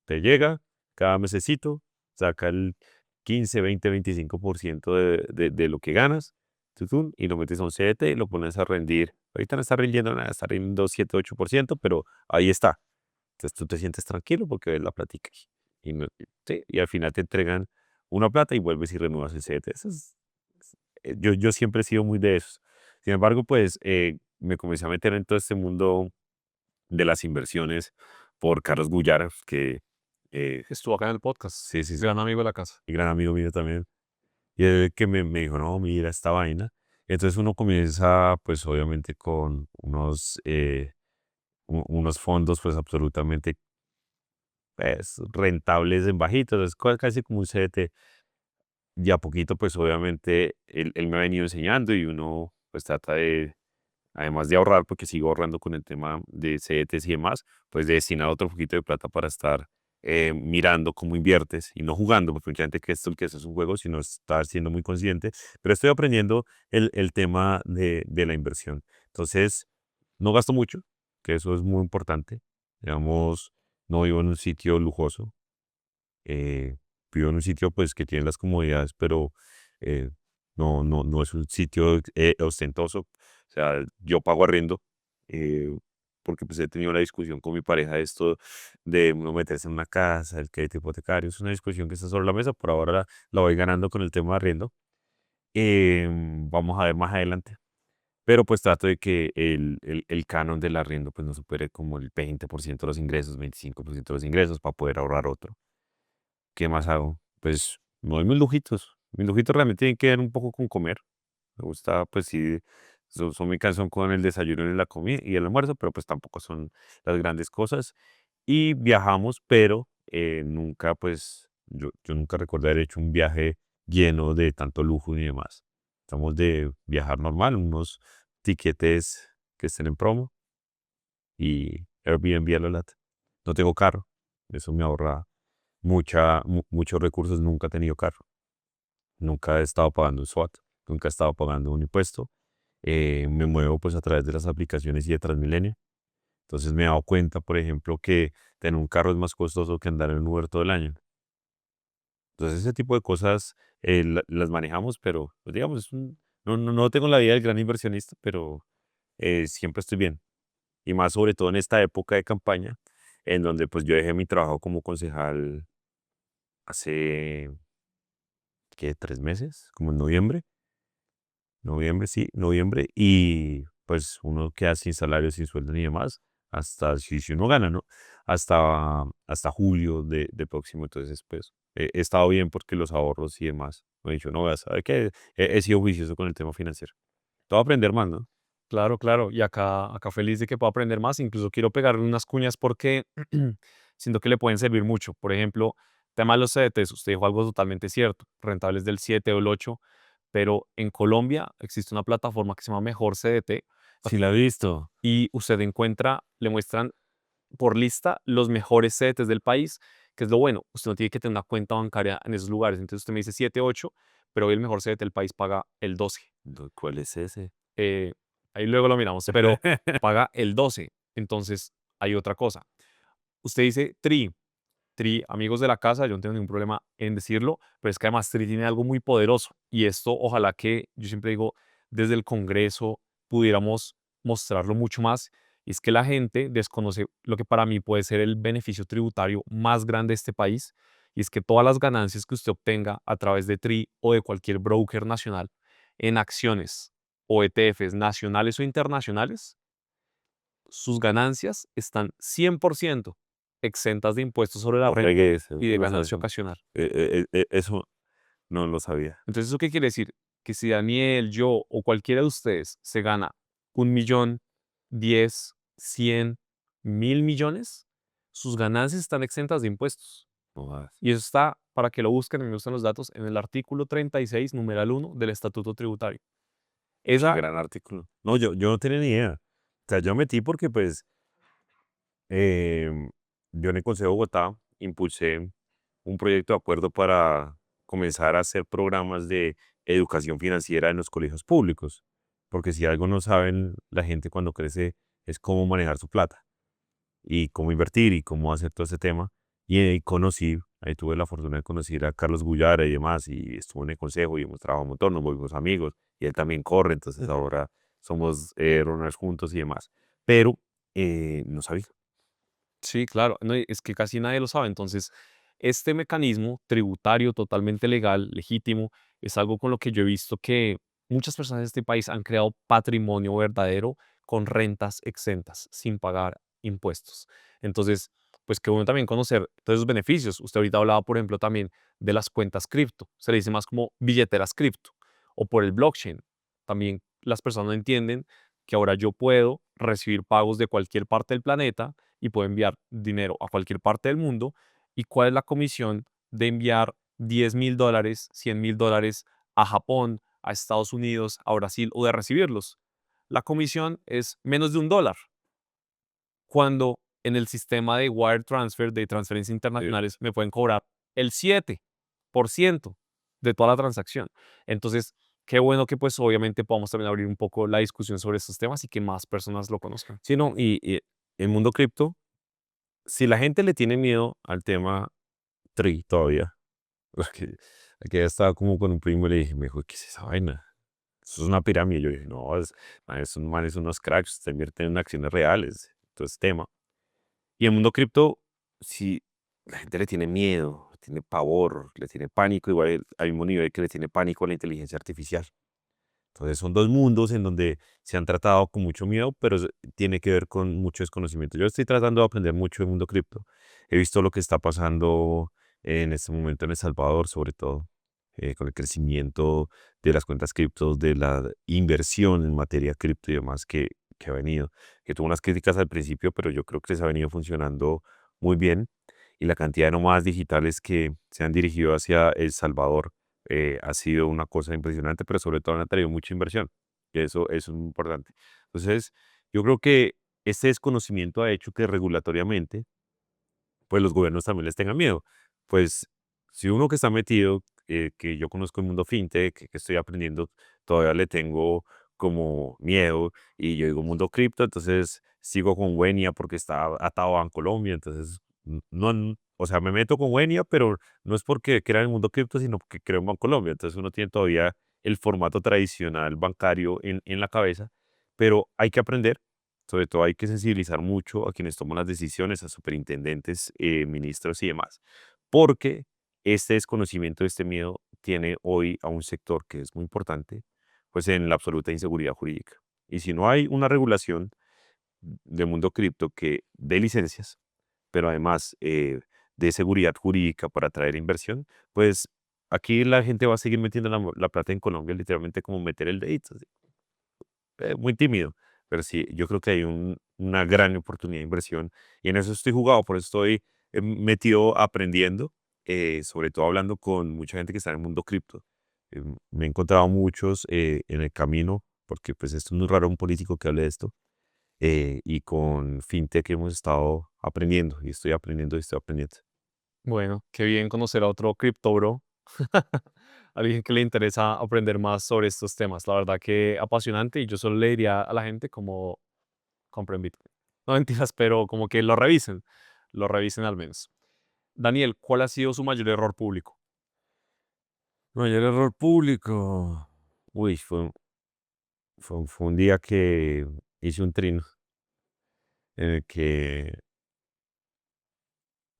Te llega cada mesecito, saca el 15, 20, 25% de lo que ganas, tutún, y lo metes a un CDT y lo pones a rendir. Ahorita no está rindiendo nada, está rindiendo 7, 8%, pero ahí está. Entonces tú te sientes tranquilo porque ves la plática. Sí, y al final te entregan una plata y vuelves y renuevas el CDT. Yo siempre he sido muy de esos. Sin embargo, pues me comencé a meter en todo este mundo de las inversiones por Carlos Gullar, que Estuvo acá en el podcast. sí, sí, sí, Gran amigo de la casa. mi gran amigo mío también. Y él que me dijo, no, mira esta vaina. Entonces uno comienza, pues obviamente con unos fondos, pues absolutamente rentables en bajitos, es casi como un CDT. Y a poquito, pues obviamente él me ha venido enseñando y uno pues trata de, además de ahorrar, porque sigo ahorrando con el tema de CDTs y demás, pues de destinar otro poquito de plata para estar mirando cómo inviertes y no jugando, porque mucha gente que esto es un juego, sino estar siendo muy consciente. Pero estoy aprendiendo el tema de la inversión. Entonces, No gasto mucho, que eso es muy importante. Digamos, no vivo en un sitio lujoso. eh, Vivo en un sitio pues que tiene las comodidades, pero eh, no es un sitio ostentoso. O sea, yo pago arriendo, eh, porque pues he tenido la discusión con mi pareja de esto de no meterse en una casa, el crédito hipotecario. Es una discusión que está sobre la mesa, por ahora la voy ganando con el tema de arriendo. Vamos a ver más adelante. Pero pues trato de que el canon del arriendo pues no supere como el 20% de los ingresos, 25% de los ingresos para poder ahorrar otro. ¿Qué más hago? Pues me doy mis lujitos. Mis lujitos realmente tienen que ver un poco con comer. Me gusta, pues sí, son muy cansón con el desayuno y la comida y el almuerzo, pero pues tampoco son las grandes cosas. Y viajamos, pero nunca, pues, yo nunca recuerdo haber hecho un viaje lleno de tanto lujo ni demás. Estamos de viajar normal, unos tiquetes que estén en promo y Airbnb a la lata. No tengo carro, eso me ahorra muchos recursos. Nunca he tenido carro, nunca he estado pagando un SWAT, nunca he estado pagando un impuesto. Me muevo pues a través de las aplicaciones y de Transmilenio. Entonces me he dado cuenta, por ejemplo, que tener un carro es más costoso que andar en un Uber todo el año. Entonces ese tipo de cosas las manejamos, pero pues, digamos, no tengo la vida del gran inversionista, pero siempre estoy bien. Y más sobre todo en esta época de campaña, en donde pues yo dejé mi trabajo como concejal hace, ¿qué? 3 meses, como en noviembre. Noviembre, sí, noviembre. Y pues uno queda sin salario, sin sueldo ni demás, hasta si uno gana, ¿no? Hasta julio de próximo. Entonces, pues he estado bien porque los ahorros y demás. Me he dicho, no, voy a saber que he sido juicioso con el tema financiero. Todo aprender más, ¿no? Claro, claro. Y acá feliz de que pueda aprender más. Incluso quiero pegarle unas cuñas porque siento que le pueden servir mucho. Por ejemplo, tema de los CDTs. Usted dijo algo totalmente cierto. Rentables del 7 o el 8. Pero en Colombia existe una plataforma que se llama Mejor CDT Sí, la he visto. y usted encuentra, le muestran por lista los mejores CDTs del país, que es lo bueno. Usted no tiene que tener una cuenta bancaria en esos lugares. Entonces usted me dice 7, 8, pero hoy el mejor CDT del país paga el 12. ¿Cuál es ese? eh, Ahí luego lo miramos, pero paga el 12. Entonces, hay otra cosa. Usted dice Tri, amigos de la casa, yo no tengo ningún problema en decirlo, pero es que además Tri tiene algo muy poderoso y esto ojalá que, yo siempre digo, desde el Congreso pudiéramos mostrarlo mucho más, y es que la gente desconoce lo que para mí puede ser el beneficio tributario más grande de este país, y es que todas las ganancias que usted obtenga a través de Tri o de cualquier broker nacional en acciones o ETFs nacionales o internacionales, sus ganancias están 100% exentas de impuestos sobre la No renta pegué ese, y de o sea, ganancia ocasional. eso no lo sabía. Entonces, ¿eso qué quiere decir? Que si Daniel, yo o cualquiera de ustedes se gana 1.000.000, 10, 100, 1.000.000.000, sus ganancias están exentas de impuestos. No jodas. Y eso está, para que lo busquen, y me gustan los datos, en el artículo 36, numeral 1 del Estatuto Tributario. Qué Esa, gran artículo. No, yo no tenía ni idea. O sea, yo metí porque pues yo en el Consejo de Bogotá impulsé un proyecto de acuerdo para comenzar a hacer programas de educación financiera en los colegios públicos. Porque si algo no saben la gente cuando crece es cómo manejar su plata y cómo invertir y cómo hacer todo ese tema. Y ahí conocí, ahí tuve la fortuna de conocer a Carlos Gullara y demás, y estuvo en el consejo y hemos trabajado un montón, nos volvimos amigos, y él también corre, entonces ahora somos runners juntos y demás. Pero no sabía. sí, claro, no, es que casi nadie lo sabe. Entonces, este mecanismo tributario totalmente legal, legítimo, es algo con lo que yo he visto que muchas personas de este país han creado patrimonio verdadero con rentas exentas, sin pagar impuestos. Entonces, pues que uno también conocer todos esos beneficios. Usted ahorita hablaba, por ejemplo, también de las cuentas cripto. Se le dice más como billeteras cripto o por el blockchain. También las personas no entienden que ahora yo puedo recibir pagos de cualquier parte del planeta y puedo enviar dinero a cualquier parte del mundo. ¿Y cuál es la comisión de enviar $10.000, $100.000 a Japón, a Estados Unidos, a Brasil o de recibirlos? La comisión es menos de $1, cuando en el sistema de wire transfer, de transferencias Sí. internacionales, me pueden cobrar el 7% de toda la transacción. Entonces, Qué bueno que pues obviamente podamos también abrir un poco la discusión sobre estos temas y que más personas lo conozcan. Sí, no, y el mundo cripto, si la gente le tiene miedo al tema TRI todavía, porque aquí estaba como con un primo y le dije, me dijo, ¿qué es esa vaina? Eso es una pirámide. Yo dije, no, es un man, es unos cracks, se invierten en acciones reales, entonces tema. Y el mundo cripto, si la gente le tiene miedo, le tiene pavor, le tiene pánico, igual al mismo nivel que le tiene pánico a la inteligencia artificial. Entonces son dos mundos en donde se han tratado con mucho miedo, pero tiene que ver con mucho desconocimiento. Yo estoy tratando de aprender mucho del mundo cripto. He visto lo que está pasando en este momento en El Salvador, sobre todo, con el crecimiento de las cuentas criptos, de la inversión en materia cripto y demás que ha venido, que tuvo unas críticas al principio, pero yo creo que les ha venido funcionando muy bien. Y la cantidad de nómadas digitales que se han dirigido hacia El Salvador ha sido una cosa impresionante, pero sobre todo han traído mucha inversión, que eso es muy importante. Entonces, yo creo que este desconocimiento ha hecho que regulatoriamente, pues los gobiernos también les tengan miedo. Pues si uno que está metido, que yo conozco el mundo fintech, que estoy aprendiendo, todavía le tengo como miedo y yo digo mundo cripto, entonces sigo con Wenia porque está atado a Colombia, entonces no, o sea, me meto con Wenia, pero no es porque crea el mundo cripto, sino porque creo en Bancolombia, entonces uno tiene todavía el formato tradicional bancario en la cabeza, pero hay que aprender. Sobre todo hay que sensibilizar mucho a quienes toman las decisiones, a superintendentes, ministros y demás, porque este desconocimiento, este miedo tiene hoy a un sector que es muy importante, pues en la absoluta inseguridad jurídica. Y si no hay una regulación del mundo cripto que dé licencias, pero además de seguridad jurídica para atraer inversión, pues aquí la gente va a seguir metiendo la plata en Colombia, literalmente como meter el dedito, muy tímido, pero sí, yo creo que hay una gran oportunidad de inversión y en eso estoy jugado, por eso estoy metido aprendiendo, sobre todo hablando con mucha gente que está en el mundo cripto. Me he encontrado muchos en el camino, porque pues esto es muy raro un político que hable de esto, y con fintech hemos estado aprendiendo y estoy aprendiendo y estoy aprendiendo. Bueno, qué bien conocer a otro Crypto Bro. Alguien que le interesa aprender más sobre estos temas. La verdad que apasionante y yo solo le diría a la gente como compren Bitcoin. No mentiras, pero como que lo revisen al menos. Daniel, ¿cuál ha sido su mayor error público? Mayor error público. Uy, fue un día que hice un trino en el que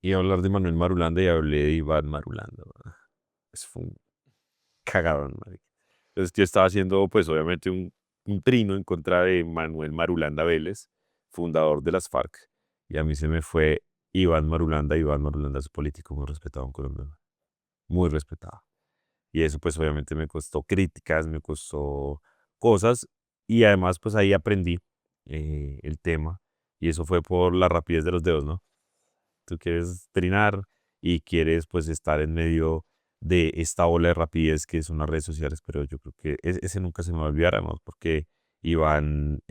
iba a hablar de Manuel Marulanda y hablé de Iván Marulanda. Eso fue un cagadón, marica. Entonces yo estaba haciendo, pues obviamente, un trino en contra de Manuel Marulanda Vélez, fundador de las FARC. Y a mí se me fue Iván Marulanda. Iván Marulanda es un político muy respetado en Colombia, muy respetado. Y eso pues obviamente me costó críticas, me costó cosas. Y además pues ahí aprendí el tema. Y eso fue por la rapidez de los dedos, ¿no? Tú quieres trinar y quieres pues estar en medio de esta ola de rapidez que son las redes sociales, pero yo creo que ese nunca se me va a olvidar, además, porque Iván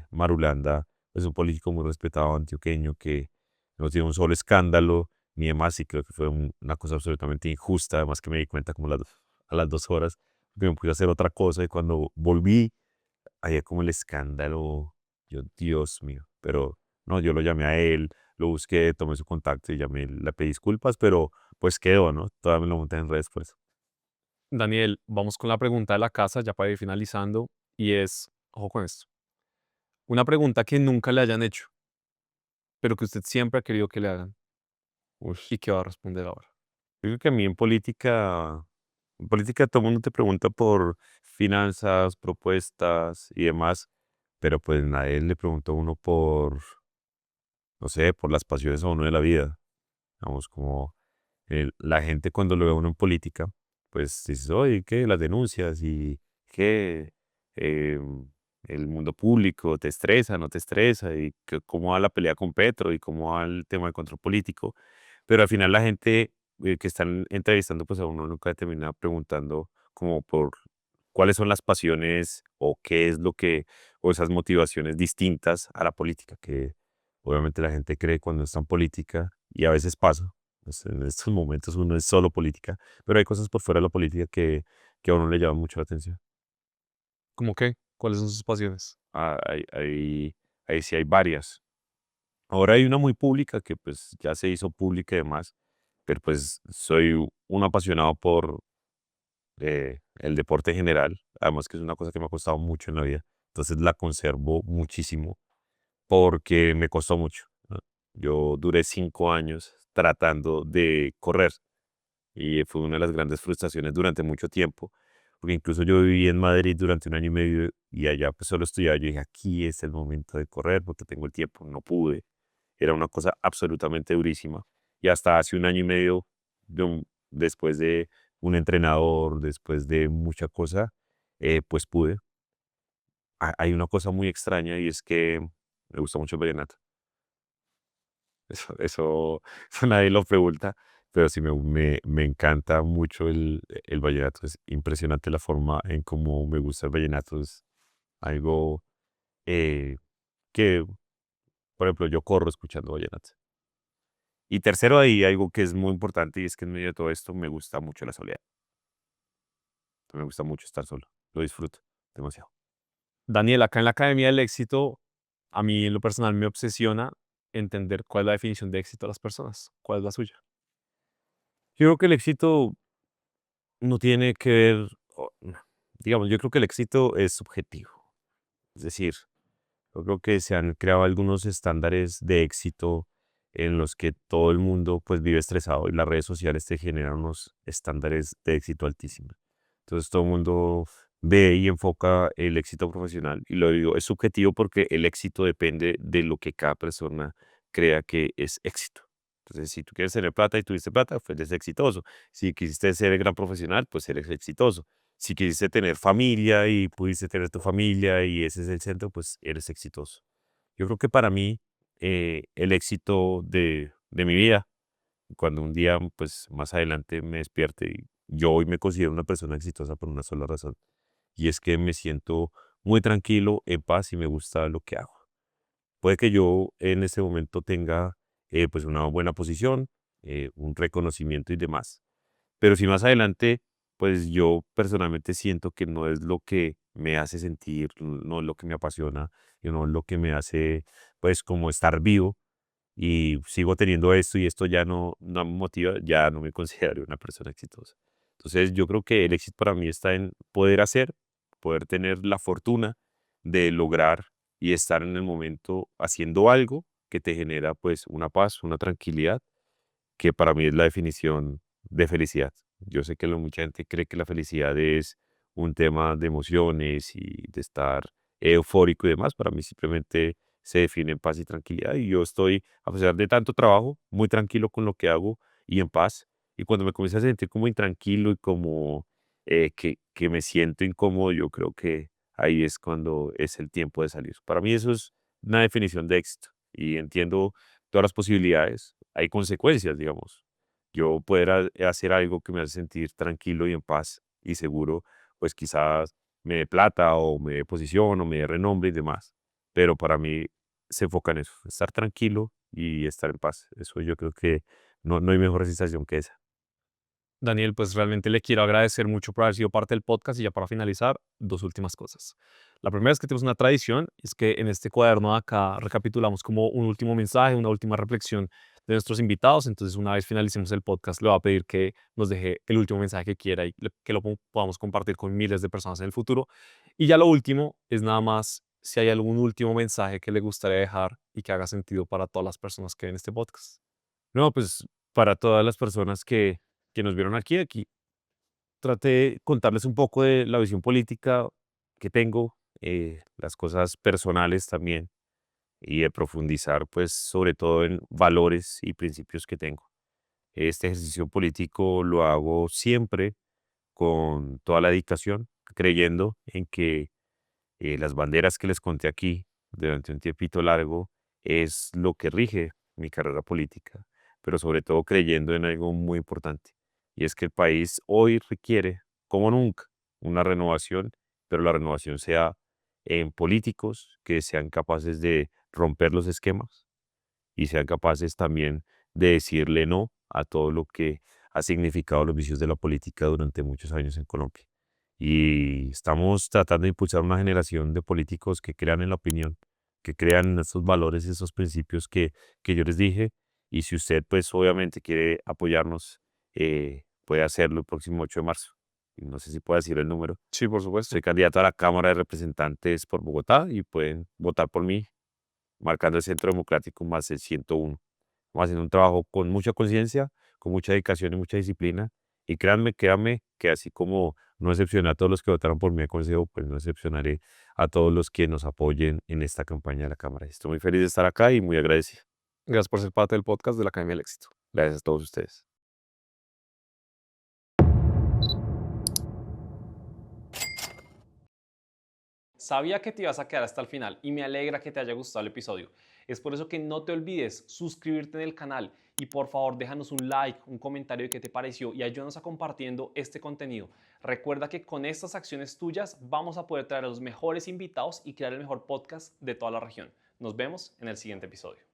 Marulanda es un político muy respetado antioqueño que no tiene un solo escándalo ni demás, y creo que fue una cosa absolutamente injusta, además que me di cuenta como a las 2 horas, que me puse a hacer otra cosa y cuando volví, había como el escándalo, yo, Dios mío, pero no, yo lo llamé a él, lo busqué, tomé su contacto y llamé, le pedí disculpas, pero pues quedó, ¿no? Todavía me lo monté en redes, pues. Daniel, vamos con la pregunta de la casa ya para ir finalizando y es, ojo con esto, una pregunta que nunca le hayan hecho, pero que usted siempre ha querido que le hagan Ush. y que va a responder ahora. Yo creo que a mí en política todo el mundo te pregunta por finanzas, propuestas y demás, pero pues nadie le pregunta a uno por, no sé, por las pasiones a uno de la vida. Vamos, como la gente cuando lo ve a uno en política, pues dices, oye, ¿qué? Las denuncias y qué el mundo público te estresa, no te estresa, y cómo va la pelea con Petro y cómo va el tema de control político. Pero al final la gente que están entrevistando, pues a uno nunca termina preguntando como por cuáles son las pasiones o qué es lo que, o esas motivaciones distintas a la política, que obviamente la gente cree cuando está en política y a veces pasa. Pues, en estos momentos uno es solo política, pero hay cosas por fuera de la política que a uno le llaman mucho la atención. ¿Cómo qué? ¿Cuáles son sus pasiones? Ah, ahí sí hay varias. Ahora hay una muy pública que pues ya se hizo pública y demás, pero pues soy un apasionado por el deporte en general, además que es una cosa que me ha costado mucho en la vida, entonces la conservo muchísimo porque me costó mucho, ¿no? Yo duré 5 años tratando de correr y fue una de las grandes frustraciones durante mucho tiempo, porque incluso yo viví en Madrid durante 1 año y medio y allá pues solo estudiaba, yo dije, aquí es el momento de correr porque tengo el tiempo, no pude, era una cosa absolutamente durísima. Y hasta hace 1 año y medio, después de un entrenador, después de mucha cosa, pues pude. Hay una cosa muy extraña y es que me gusta mucho el vallenato. Eso nadie lo pregunta, pero sí me encanta mucho el vallenato. Es impresionante la forma en cómo me gusta el vallenato. Es algo eh, que, por ejemplo, yo corro escuchando vallenato. Y tercero, hay algo que es muy importante y es que en medio de todo esto me gusta mucho la soledad. Me gusta mucho estar solo. Lo disfruto demasiado. Daniel, acá en la Academia del Éxito, a mí en lo personal me obsesiona entender cuál es la definición de éxito de las personas. ¿Cuál es la suya? Yo creo que el éxito no tiene que ver, no, digamos, yo creo que el éxito es subjetivo. Es decir, yo creo que se han creado algunos estándares de éxito en los que todo el mundo pues vive estresado y las redes sociales te generan unos estándares de éxito altísimos. Entonces todo el mundo ve y enfoca el éxito profesional y lo digo, es subjetivo porque el éxito depende de lo que cada persona crea que es éxito. Entonces, si tú quieres tener plata y tuviste plata, pues eres exitoso. Si quisiste ser el gran profesional, pues eres exitoso. Si quisiste tener familia y pudiste tener tu familia y ese es el centro, pues eres exitoso. Yo creo que para mí el éxito de mi vida, cuando un día pues más adelante me despierte, y yo hoy me considero una persona exitosa por una sola razón, y es que me siento muy tranquilo, en paz y me gusta lo que hago. Puede que yo en este momento tenga pues una buena posición, un reconocimiento y demás, pero si más adelante, pues yo personalmente siento que no es lo que me hace sentir, no es lo que me apasiona, y no es lo que me hace, pues, como estar vivo y sigo teniendo esto y esto ya no me motiva, ya no me considero una persona exitosa. Entonces, yo creo que el éxito para mí está en poder hacer, poder tener la fortuna de lograr y estar en el momento haciendo algo que te genera, pues, una paz, una tranquilidad que para mí es la definición de felicidad. Yo sé que mucha gente cree que la felicidad es un tema de emociones y de estar eufórico y demás. Para mí simplemente se define en paz y tranquilidad y yo estoy, a pesar de tanto trabajo, muy tranquilo con lo que hago y en paz. Y cuando me comienzo a sentir como intranquilo y como que me siento incómodo, yo creo que ahí es cuando es el tiempo de salir. Para mí eso es una definición de éxito y entiendo todas las posibilidades, hay consecuencias, digamos. Yo poder hacer algo que me hace sentir tranquilo y en paz y seguro, pues quizás me dé plata o me dé posición o me dé renombre y demás. Pero para mí se enfoca en eso, estar tranquilo y estar en paz. Eso yo creo que no hay mejor sensación que esa. Daniel, pues realmente le quiero agradecer mucho por haber sido parte del podcast y ya para finalizar, dos últimas cosas. La primera es que tenemos una tradición, es que en este cuaderno de acá recapitulamos como un último mensaje, una última reflexión de nuestros invitados. Entonces, una vez finalicemos el podcast, le voy a pedir que nos deje el último mensaje que quiera y que lo podamos compartir con miles de personas en el futuro. Y ya lo último es nada más si hay algún último mensaje que le gustaría dejar y que haga sentido para todas las personas que ven este podcast. No, pues para todas las personas que nos vieron aquí traté de contarles un poco de la visión política que tengo, las cosas personales también y de profundizar, pues, sobre todo en valores y principios que tengo. Este ejercicio político lo hago siempre con toda la dedicación, creyendo en que las banderas que les conté aquí durante un tiempito largo es lo que rige mi carrera política, pero sobre todo creyendo en algo muy importante, y es que el país hoy requiere, como nunca, una renovación, pero la renovación sea en políticos que sean capaces de romper los esquemas y sean capaces también de decirle no a todo lo que ha significado los vicios de la política durante muchos años en Colombia. y estamos tratando de impulsar una generación de políticos que crean en la opinión, que crean en estos valores y esos principios que yo les dije. Y si usted, pues obviamente quiere apoyarnos, puede hacerlo el próximo 8 de marzo. Y no sé si puedo decir el número. Sí, por supuesto. Soy candidato a la Cámara de Representantes por Bogotá y pueden votar por mí marcando el Centro Democrático más el 101. Vamos haciendo un trabajo con mucha conciencia, con mucha dedicación y mucha disciplina. Y créanme que así como no decepcioné a todos los que votaron por mi consejo, pues no decepcionaré a todos los que nos apoyen en esta campaña de la Cámara. Estoy muy feliz de estar acá y muy agradecido. Gracias por ser parte del podcast de la Academia del Éxito. Gracias a todos ustedes. Sabía que te ibas a quedar hasta el final y me alegra que te haya gustado el episodio. Es por eso que no te olvides suscribirte en el canal y por favor déjanos un like, un comentario de qué te pareció y ayúdanos a compartiendo este contenido. Recuerda que con estas acciones tuyas vamos a poder traer a los mejores invitados y crear el mejor podcast de toda la región. Nos vemos en el siguiente episodio.